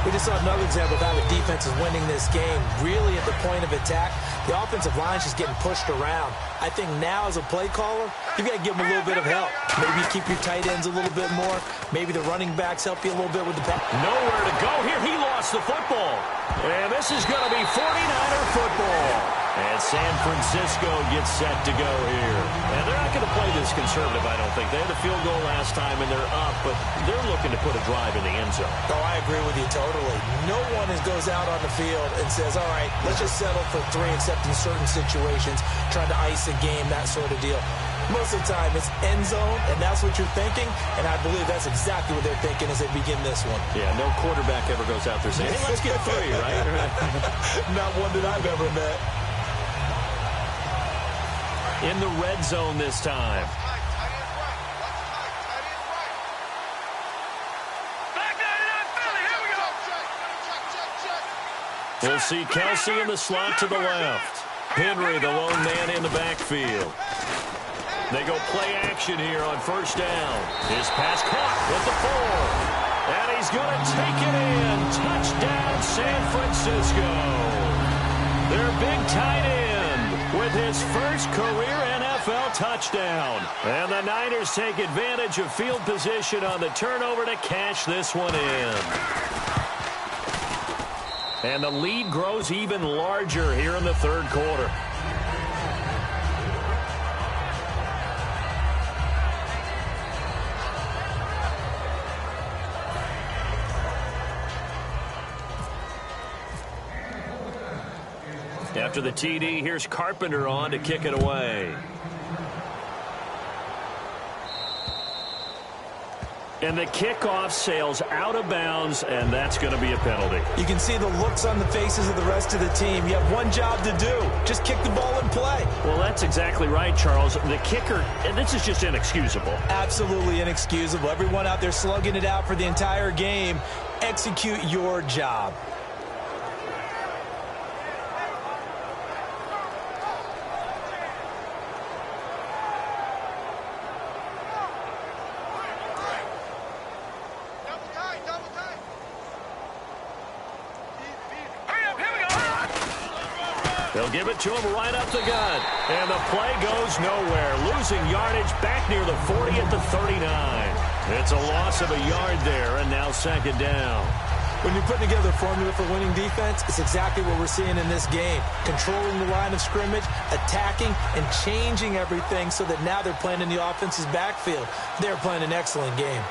We just saw another example of how the defense is winning this game. Really at the point of attack, the offensive line is just getting pushed around. I think now as a play caller, you've got to give them a little bit of help. Maybe keep your tight ends a little bit more. Maybe the running backs help you a little bit with the pass. Nowhere to go here. He lost the football. And this is going to be 49er football. And San Francisco gets set to go here. And they're not going to play this conservative, I don't think. They had a field goal last time, and they're up, but they're looking to put a drive in the end zone. Oh, I agree with you totally. No one goes out on the field and says, all right, let's just settle for 3, except in certain situations, trying to ice a game, that sort of deal. Most of the time, it's end zone, and that's what you're thinking, and I believe that's exactly what they're thinking as they begin this one. Yeah, no quarterback ever goes out there saying, hey, let's get 3, right? Not one that I've ever met. In the red zone this time. We'll see Kelsey in the slot to the left. Henry, the lone man in the backfield. They go play action here on first down. His pass caught with the 4. And he's going to take it in. Touchdown, San Francisco. Their big tight end with his first career NFL touchdown. And the Niners take advantage of field position on the turnover to cash this one in. And the lead grows even larger here in the third quarter. After the TD, here's Carpenter on to kick it away. And the kickoff sails out of bounds, and that's going to be a penalty. You can see the looks on the faces of the rest of the team. You have one job to do. Just kick the ball and play. Well, that's exactly right, Charles. The kicker, and this is just inexcusable. Absolutely inexcusable. Everyone out there slugging it out for the entire game. Execute your job. They'll give it to him right up the gut. And the play goes nowhere. Losing yardage back near the 40 at the 39. It's a loss of a yard there, and now second down. When you put together a formula for winning defense, it's exactly what we're seeing in this game. Controlling the line of scrimmage, attacking, and changing everything so that now they're playing in the offense's backfield. They're playing an excellent game.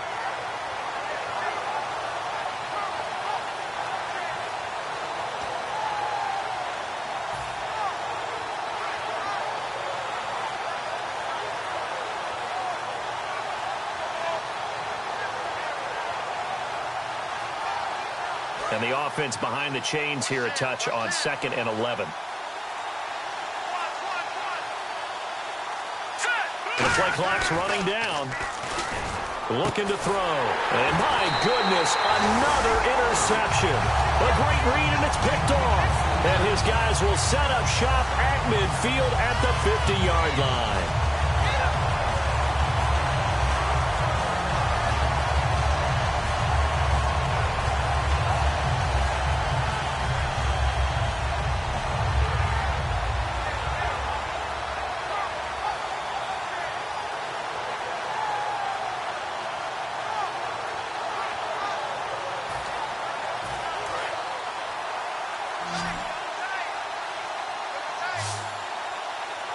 And the offense behind the chains here a touch on 2nd and 11. The play clock's running down. Looking to throw. And my goodness, another interception. A great read, and it's picked off. And his guys will set up shop at midfield at the 50-yard line.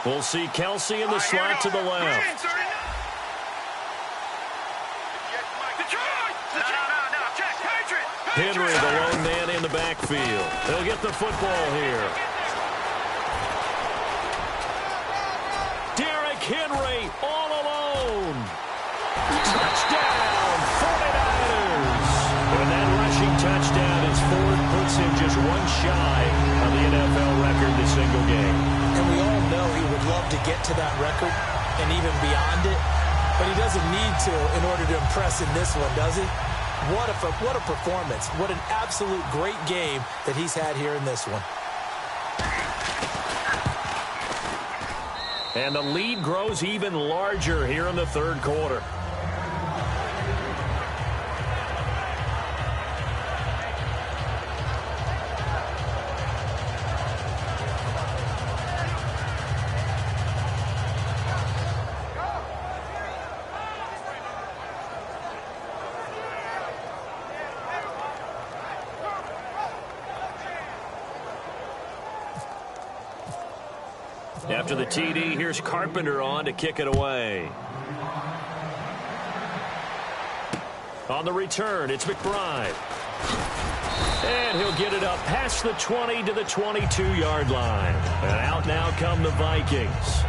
We'll see Kelsey in the slot to the left. Henry, the lone man in the backfield. backfield. He'll get the football here. Derrick Henry all alone. Touchdown, 49ers. And that rushing touchdown is fourth, puts him just one shy of the NFL record in a single game. And we all know he would love to get to that record and even beyond it, but he doesn't need to in order to impress in this one, does he? What a performance. What an absolute great game that he's had here in this one. And the lead grows even larger here in the third quarter. After the TD, here's Carpenter on to kick it away. On the return, it's McBride. And he'll get it up past the 20 to the 22-yard line. And out now come the Vikings.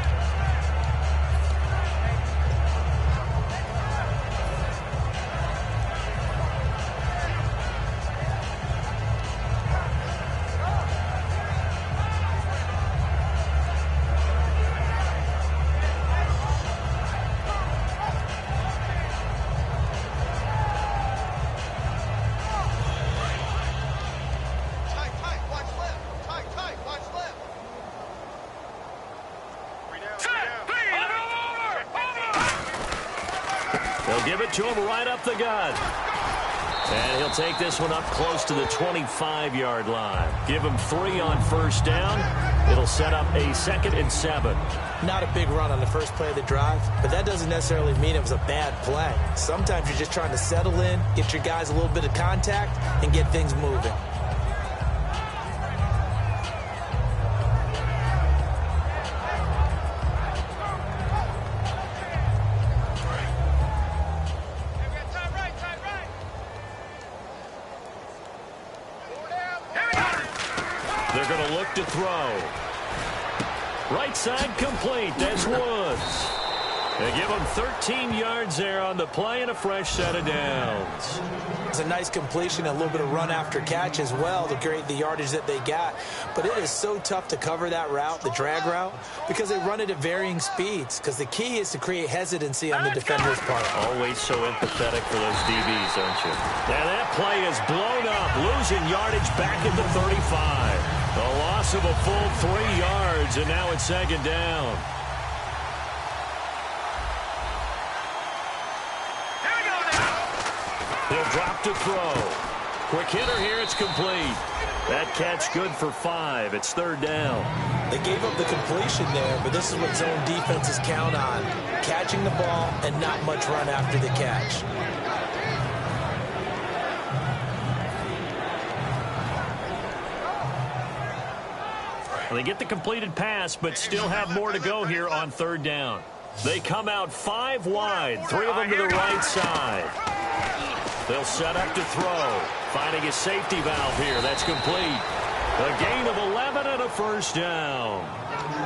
Give it to him right up the gut. And he'll take this one up close to the 25-yard line. Give him 3 on first down. It'll set up a 2nd and 7. Not a big run on the first play of the drive, but that doesn't necessarily mean it was a bad play. Sometimes you're just trying to settle in, get your guys a little bit of contact, and get things moving. They're going to look to throw. Right side complete. That's Woods. They give him 13 yards there on the play and a fresh set of downs. It's a nice completion, a little bit of run after catch as well to create the yardage that they got. But it is so tough to cover that route, the drag route, because they run it at varying speeds. Because the key is to create hesitancy on the defender's part. Always so empathetic for those DBs, aren't you? Now that play is blown up, losing yardage back at the 35. A loss of a full 3 yards, and now it's 2nd down. He'll drop to throw. Quick hitter here, it's complete. That catch good for 5. It's 3rd down. They gave up the completion there, but this is what zone defenses count on. Catching the ball and not much run after the catch. They get the completed pass, but still have more to go here on 3rd down. They come out 5 wide, 3 of them to the right side. They'll set up to throw, finding a safety valve here. That's complete. A gain of 11 and a first down.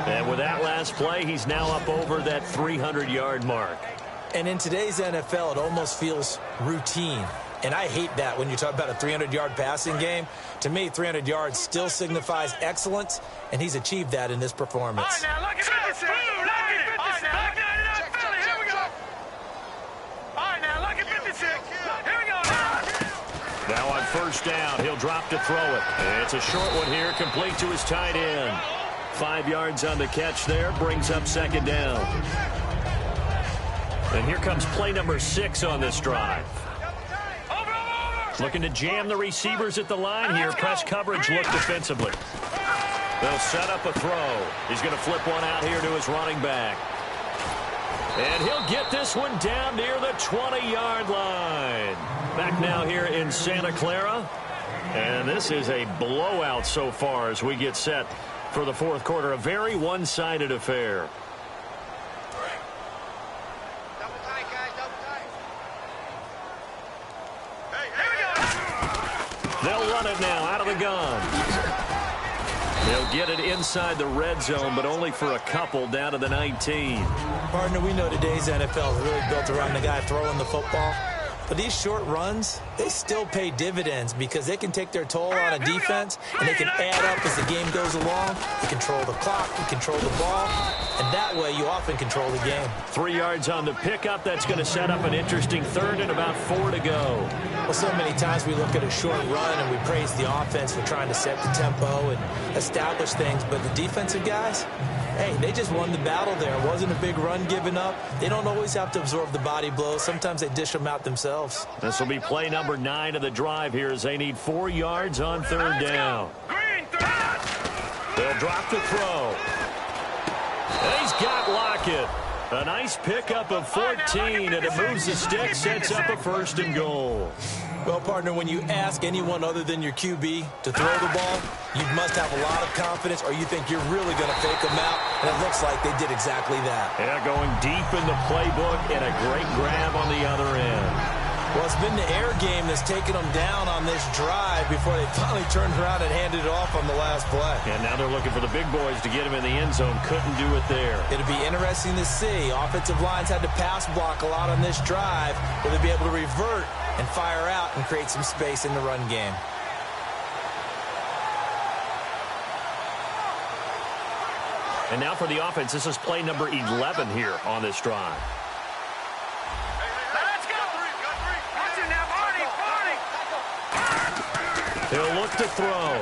And with that last play, he's now up over that 300-yard mark. And in today's NFL, it almost feels routine. And I hate that when you talk about a 300-yard passing game. To me, 300 yards still signifies excellence, and he's achieved that in this performance. All right, now, look at 56. Look at 56. Here we go. All right, now, look at 56. Here we go now. Now on first down, he'll drop to throw it. It's a short one here, complete to his tight end. 5 yards on the catch there, brings up 2nd down. And here comes play number 6 on this drive. Looking to jam the receivers at the line here. Press coverage look defensively. They'll set up a throw. He's going to flip one out here to his running back. And he'll get this one down near the 20-yard line. Back now here in Santa Clara. And this is a blowout so far as we get set for the 4th quarter. A very one-sided affair. They'll run it it now out of the gun. They'll get it inside the red zone, but only for a couple down to the 19. Partner, we know today's NFL is really built around the guy throwing the football. But these short runs, they still pay dividends because they can take their toll on a defense, and they can add up as the game goes along. You control the clock, you control the ball, and that way you often control the game. 3 yards on the pickup. That's going to set up an interesting third and about 4 to go. Well, so many times we look at a short run and we praise the offense for trying to set the tempo and establish things, but the defensive guys, hey, they just won the battle there. It wasn't a big run given up. They don't always have to absorb the body blows. Sometimes they dish them out themselves. This will be play number 9 of the drive here as they need 4 yards on third down. They'll drop the throw. He's got Lockett. A nice pickup of 14, and it moves the stick, sets up a 1st and goal. Well, partner, when you ask anyone other than your QB to throw the ball, you must have a lot of confidence, or you think you're really going to fake them out, and it looks like they did exactly that. Yeah, going deep in the playbook and a great grab on the other end. Well, it's been the air game that's taken them down on this drive before they finally turned around and handed it off on the last play. And now they're looking for the big boys to get him in the end zone. Couldn't do it there. It'll be interesting to see. Offensive lines had to pass block a lot on this drive. Will they be able to revert and fire out and create some space in the run game? And now for the offense, this is play number 11 here on this drive. He'll look to throw.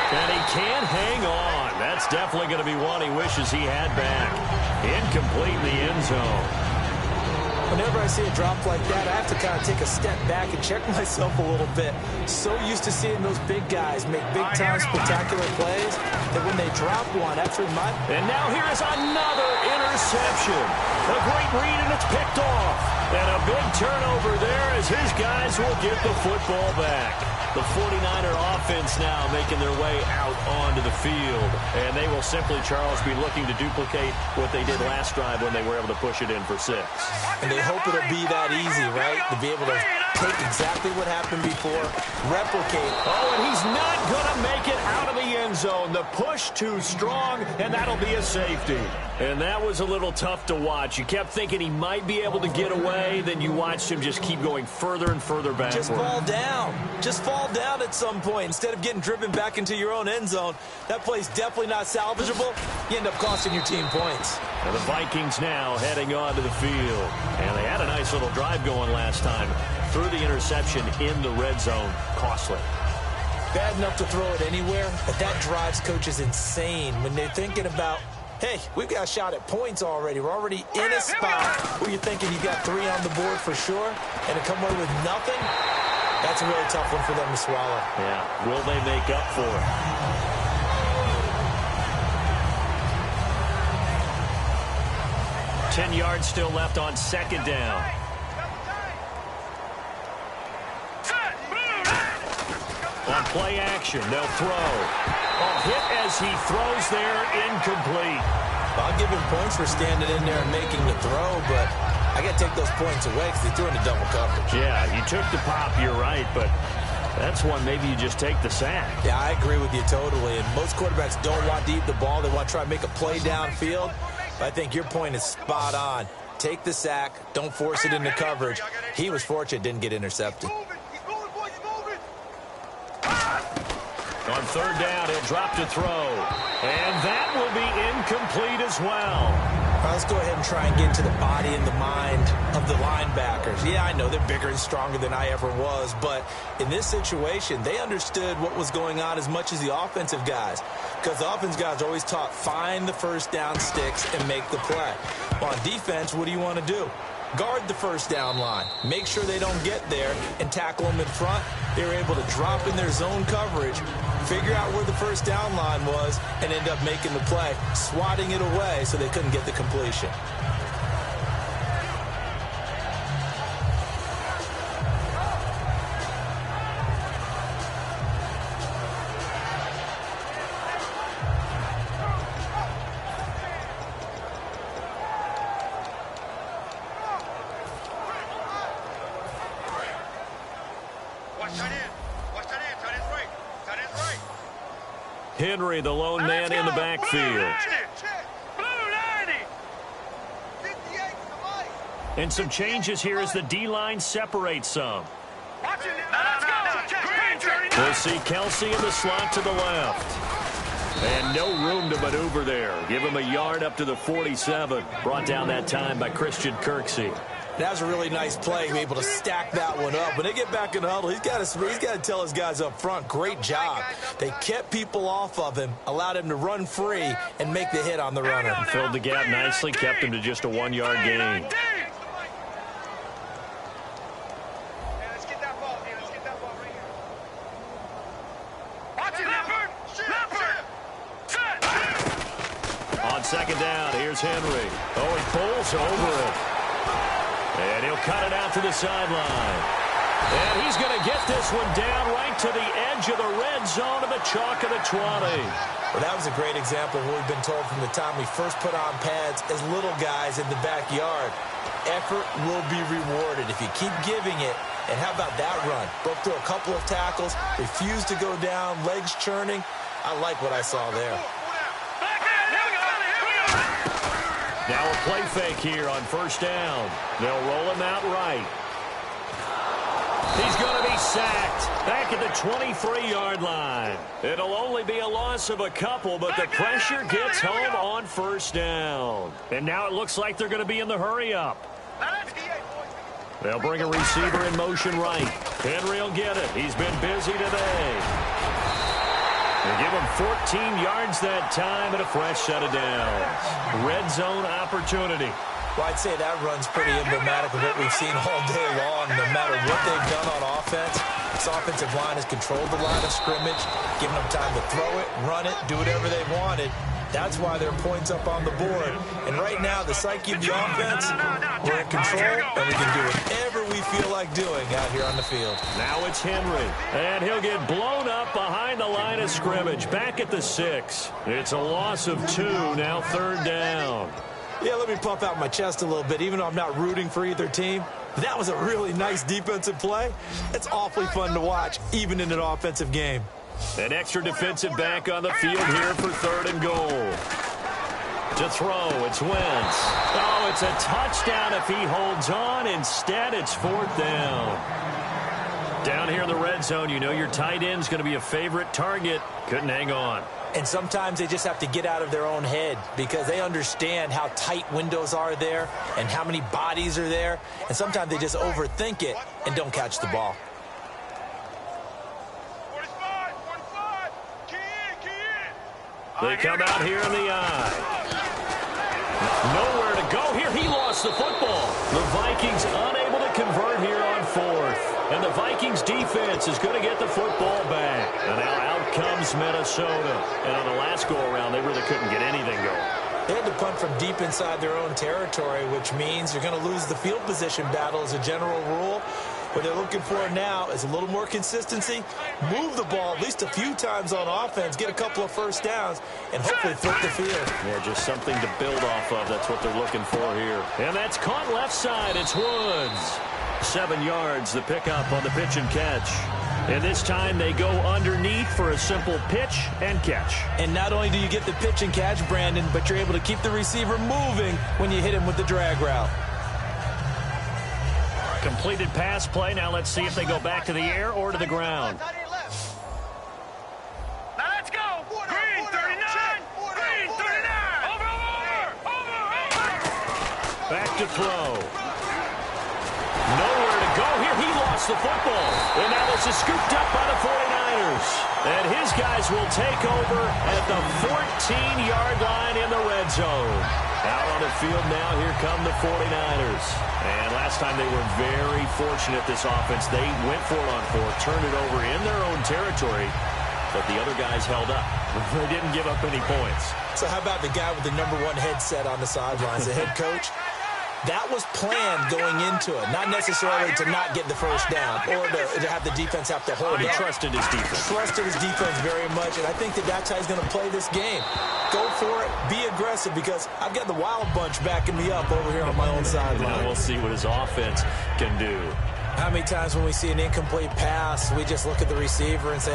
And he can't hang on. That's definitely going to be one he wishes he had back. Incomplete in the end zone. Whenever I see a drop like that, I have to kind of take a step back and check myself a little bit. So used to seeing those big guys make big-time spectacular plays that when they drop one, that's remind. And now here is another interception. A great read, and it's picked off. And a big turnover there as his guys will get the football back. The 49er offense now making their way out onto the field. And they will simply, Charles, be looking to duplicate what they did last drive when they were able to push it in for 6. And they hope it'll be that easy, right? To be able to take exactly what happened before, replicate. Oh, and he's not going to make it out of the end zone. The push too strong, and that'll be a safety. And that was a little tough to watch. You kept thinking he might be able to get away, then you watched him just keep going further and further backward. Just fall down. Just fall down at some point. Instead of getting driven back into your own end zone, that play's definitely not salvageable. You end up costing your team points. And the Vikings now heading onto the field. And they had a nice little drive going last time. Threw the interception in the red zone. Costly. Bad enough to throw it anywhere, but that drives coaches insane when they're thinking about, hey, we've got a shot at points already. We're already in a spot where you're thinking you got 3 on the board for sure, and to come away with nothing, that's a really tough one for them to swallow. Yeah, will they make up for it? 10 yards still left on 2nd down. On play action, they'll throw. A hit as he throws there, incomplete. I'll give him points for standing in there and making the throw, but I got to take those points away because they threw into double coverage. Yeah, you took the pop, you're right, but that's one maybe you just take the sack. Yeah, I agree with you totally, and most quarterbacks don't want to eat the ball. They want to try to make a play downfield, but I think your point is spot on. Take the sack, don't force it into coverage. He was fortunate, didn't get intercepted. On 3rd down, he'll drop to throw. And that will be incomplete as well. All right, let's go ahead and try and get to the body and the mind of the linebackers. Yeah, I know they're bigger and stronger than I ever was, but in this situation, they understood what was going on as much as the offensive guys. Because the offensive guys are always taught, find the first down sticks and make the play. Well, on defense, what do you want to do? Guard the first down line. Make sure they don't get there and tackle them in front. They were able to drop in their zone coverage, figure out where the first down line was, and end up making the play, swatting it away so they couldn't get the completion. Watch that in. Henry, the lone man in the backfield. And some changes here as the D-line separates some. We'll see Kelsey in the slot to the left. And no room to maneuver there. Give him a yard up to the 47. Brought down that time by Christian Kirksey. That was a really nice play, to be able to stack that one up. When they get back in the huddle, he's got to tell his guys up front, great job. They kept people off of him, allowed him to run free, and make the hit on the runner. Filled the gap nicely, kept him to just a 1-yard gain. On second down, here's Henry. Oh, he pulls over it. And he'll cut it out to the sideline. And he's going to get this one down right to the edge of the red zone of the chalk of the 20. Well, that was a great example of what we've been told from the time we first put on pads as little guys in the backyard. Effort will be rewarded if you keep giving it. And how about that run? Broke through a couple of tackles, refused to go down, legs churning. I like what I saw there. Now a play fake here on first down. They'll roll him out right. He's going to be sacked back at the 23-yard line. It'll only be a loss of a couple, but the pressure gets home on first down. And now it looks like they're going to be in the hurry-up. They'll bring a receiver in motion right. Henry will get it. He's been busy today. They give him 14 yards that time and a fresh set of downs. Red zone opportunity. Well, I'd say that run's pretty emblematic of what we've seen all day long. No matter what they've done on offense, this offensive line has controlled the line of scrimmage, given them time to throw it, run it, do whatever they wanted. That's why there are points up on the board. And right now, the psyche of the offense, we're in control, and we can do whatever we feel like doing out here on the field. Now it's Henry, and he'll get blown up behind the line of scrimmage, back at the 6. It's a loss of 2, now third down. Yeah, let me puff out my chest a little bit, even though I'm not rooting for either team. That was a really nice defensive play. It's awfully fun to watch, even in an offensive game. An extra defensive back on the field here for 3rd and goal. To throw, it's Wentz. Oh, it's a touchdown if he holds on. Instead, it's 4th down. Down here in the red zone, you know your tight end's going to be a favorite target. Couldn't hang on. And sometimes they just have to get out of their own head because they understand how tight windows are there and how many bodies are there. And sometimes they just overthink it and don't catch the ball. They come out here in the eye. Nowhere to go here. He lost the football. The Vikings unable to convert here on 4th. And the Vikings defense is going to get the football back. And now out comes Minnesota. And on the last go-around, they really couldn't get anything going. They had to punt from deep inside their own territory, which means you're going to lose the field position battle as a general rule. What they're looking for now is a little more consistency, move the ball at least a few times on offense, get a couple of first downs, and hopefully flip the field. Yeah, just something to build off of. That's what they're looking for here. And that's caught left side. It's Woods. 7 yards, the pickup on the pitch and catch. And this time they go underneath for a simple pitch and catch. And not only do you get the pitch and catch, Brandon, but you're able to keep the receiver moving when you hit him with the drag route. Completed pass play. Now let's see if they go back to the air or to the ground. Now let's go. Green 39. Green 39. Over. Back to throw. Nowhere to go here. He lost the football. And now this is scooped up by the 49ers. And his guys will take over at the 14-yard line in the red zone. Out on the field now, here come the 49ers. And last time they were very fortunate, this offense. They went for it on 4th, turned it over in their own territory, but the other guys held up. They didn't give up any points. So how about the guy with the #1 headset on the sidelines, the head coach? That was planned going into it, not necessarily to not get the first down or to have the defense have to hold He up. trusted his defense. Trusted his defense very much, and I think that's how he's going to play this game. Go for it, be aggressive, because I've got the wild bunch backing me up over here on my own sideline. We'll see what his offense can do. How many times when we see an incomplete pass, we just look at the receiver and say,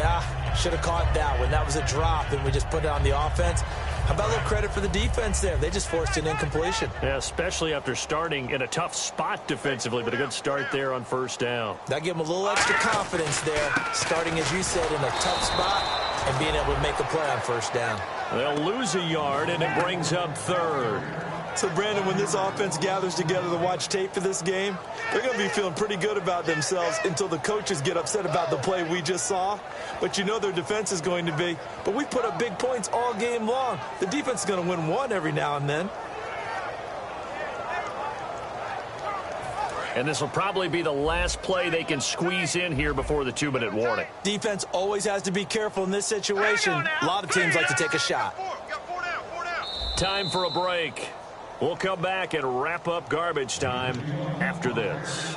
should have caught that one. That was a drop, and we just put it on the offense. How about a little credit for the defense there? They just forced an incompletion. Yeah, especially after starting in a tough spot defensively, but a good start there on first down. That gave them a little extra confidence there, starting, as you said, in a tough spot and being able to make a play on first down. They'll lose a yard, and it brings up third. So, Brandon, when this offense gathers together to watch tape for this game, they're going to be feeling pretty good about themselves until the coaches get upset about the play we just saw. But you know their defense is going to be. But we put up big points all game long. The defense is going to win one every now and then. And this will probably be the last play they can squeeze in here before the 2-minute warning. Defense always has to be careful in this situation. A lot of teams like to take a shot. Time for a break. We'll come back and wrap up garbage time after this.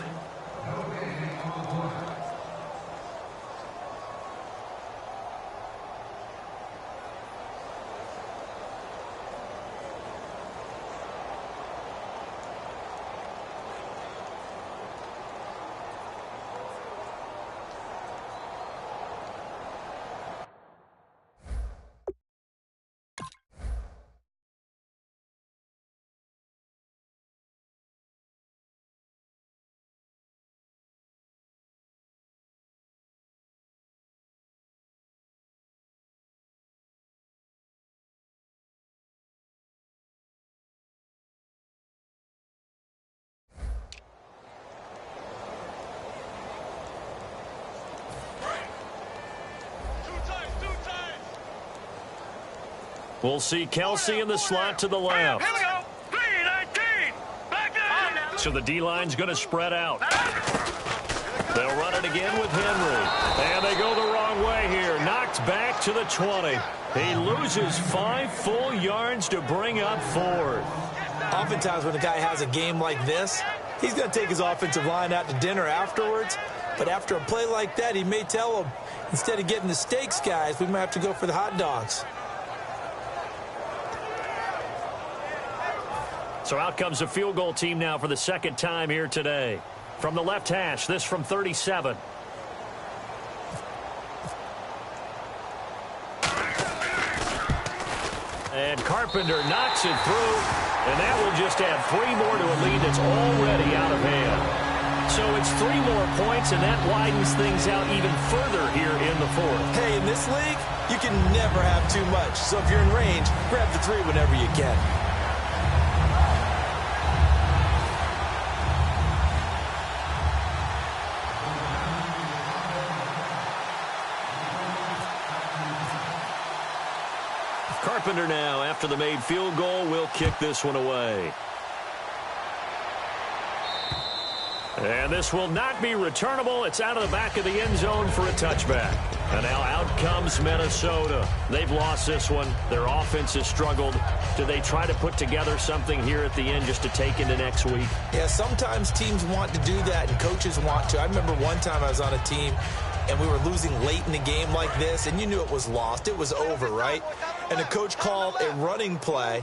We'll see Kelsey in the slot to the left. Here we go. 3-19. Back there. So the D-line's going to spread out. They'll run it again with Henry. And they go the wrong way here. Knocked back to the 20. He loses 5 full yards to bring up fourth. Oftentimes when a guy has a game like this, he's going to take his offensive line out to dinner afterwards. But after a play like that, he may tell them, instead of getting the steaks, guys, we might have to go for the hot dogs. So out comes a field goal team now for the second time here today. From the left hash, this from 37. And Carpenter knocks it through, and that will just add 3 more to a lead that's already out of hand. So it's 3 more points, and that widens things out even further here in the fourth. Hey, in this league, you can never have too much. So if you're in range, grab the 3 whenever you can. Carpenter now, after the made field goal, will kick this one away. And this will not be returnable. It's out of the back of the end zone for a touchback. And now out comes Minnesota. They've lost this one. Their offense has struggled. Do they try to put together something here at the end just to take into next week? Yeah, sometimes teams want to do that and coaches want to. I remember one time I was on a team and we were losing late in the game like this, and you knew it was lost. It was over, right? And the coach called a running play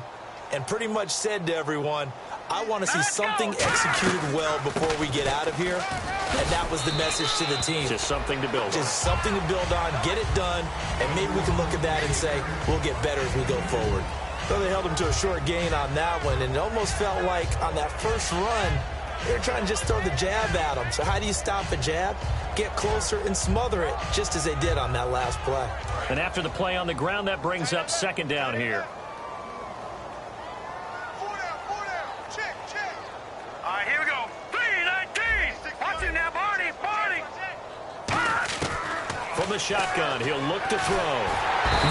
and pretty much said to everyone, I want to see something executed well before we get out of here. And that was the message to the team. Just something to build on. Just something to build on, get it done, and maybe we can look at that and say, we'll get better as we go forward. Well, they held him to a short gain on that one, and it almost felt like on that first run, they were trying to just throw the jab at him. So how do you stop a jab? Get closer and smother it, just as they did on that last play. And after the play on the ground, that brings up second down here. All right, here we go. 3-19. Watch it now, Barney. From the shotgun, he'll look to throw.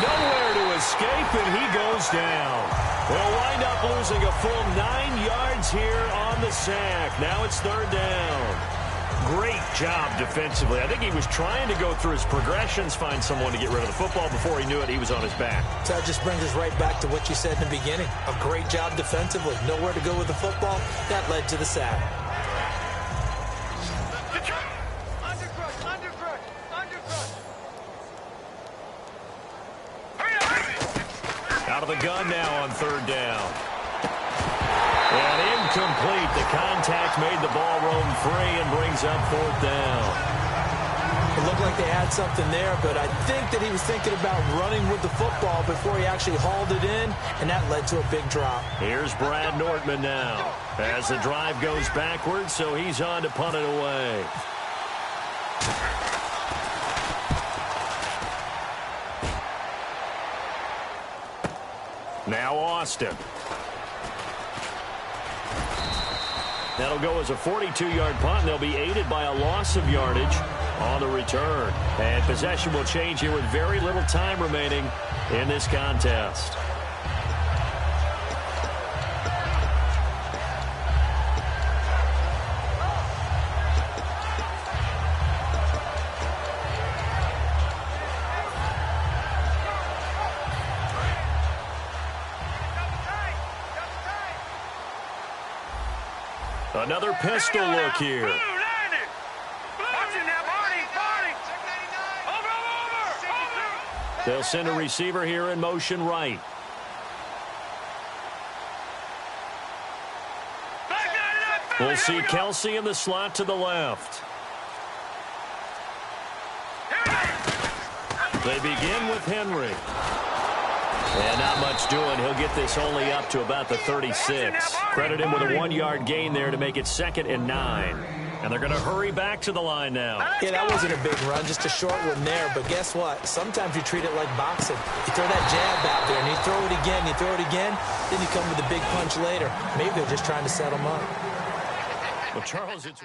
Nowhere to escape, and he goes down. We'll wind up losing a full 9 yards here on the sack. Now it's third down. Great job defensively. I think he was trying to go through his progressions, find someone to get rid of the football. Before he knew it, he was on his back. So that just brings us right back to what you said in the beginning. A great job defensively. Nowhere to go with the football. That led to the sack. Out of the gun now on third down. And complete. The contact made the ball roam free and brings up 4th down. It looked like they had something there, but I think that he was thinking about running with the football before he actually hauled it in, and that led to a big drop. Here's Brad Nortman now as the drive goes backwards, so he's on to punt it away. Now Austin. That'll go as a 42-yard punt, and they'll be aided by a loss of yardage on the return. And possession will change here with very little time remaining in this contest. Another pistol look here. They'll send a receiver here in motion right. We'll see Kelsey in the slot to the left. They begin with Henry. And not much doing. He'll get this only up to about the 36. Credit him with a 1-yard gain there to make it 2nd and 9. And they're going to hurry back to the line now. Yeah, that wasn't a big run, just a short one there. But guess what? Sometimes you treat it like boxing. You throw that jab out there, and you throw it again, you throw it again, then you come with a big punch later. Maybe they're just trying to set them up. Well, Charles, it's...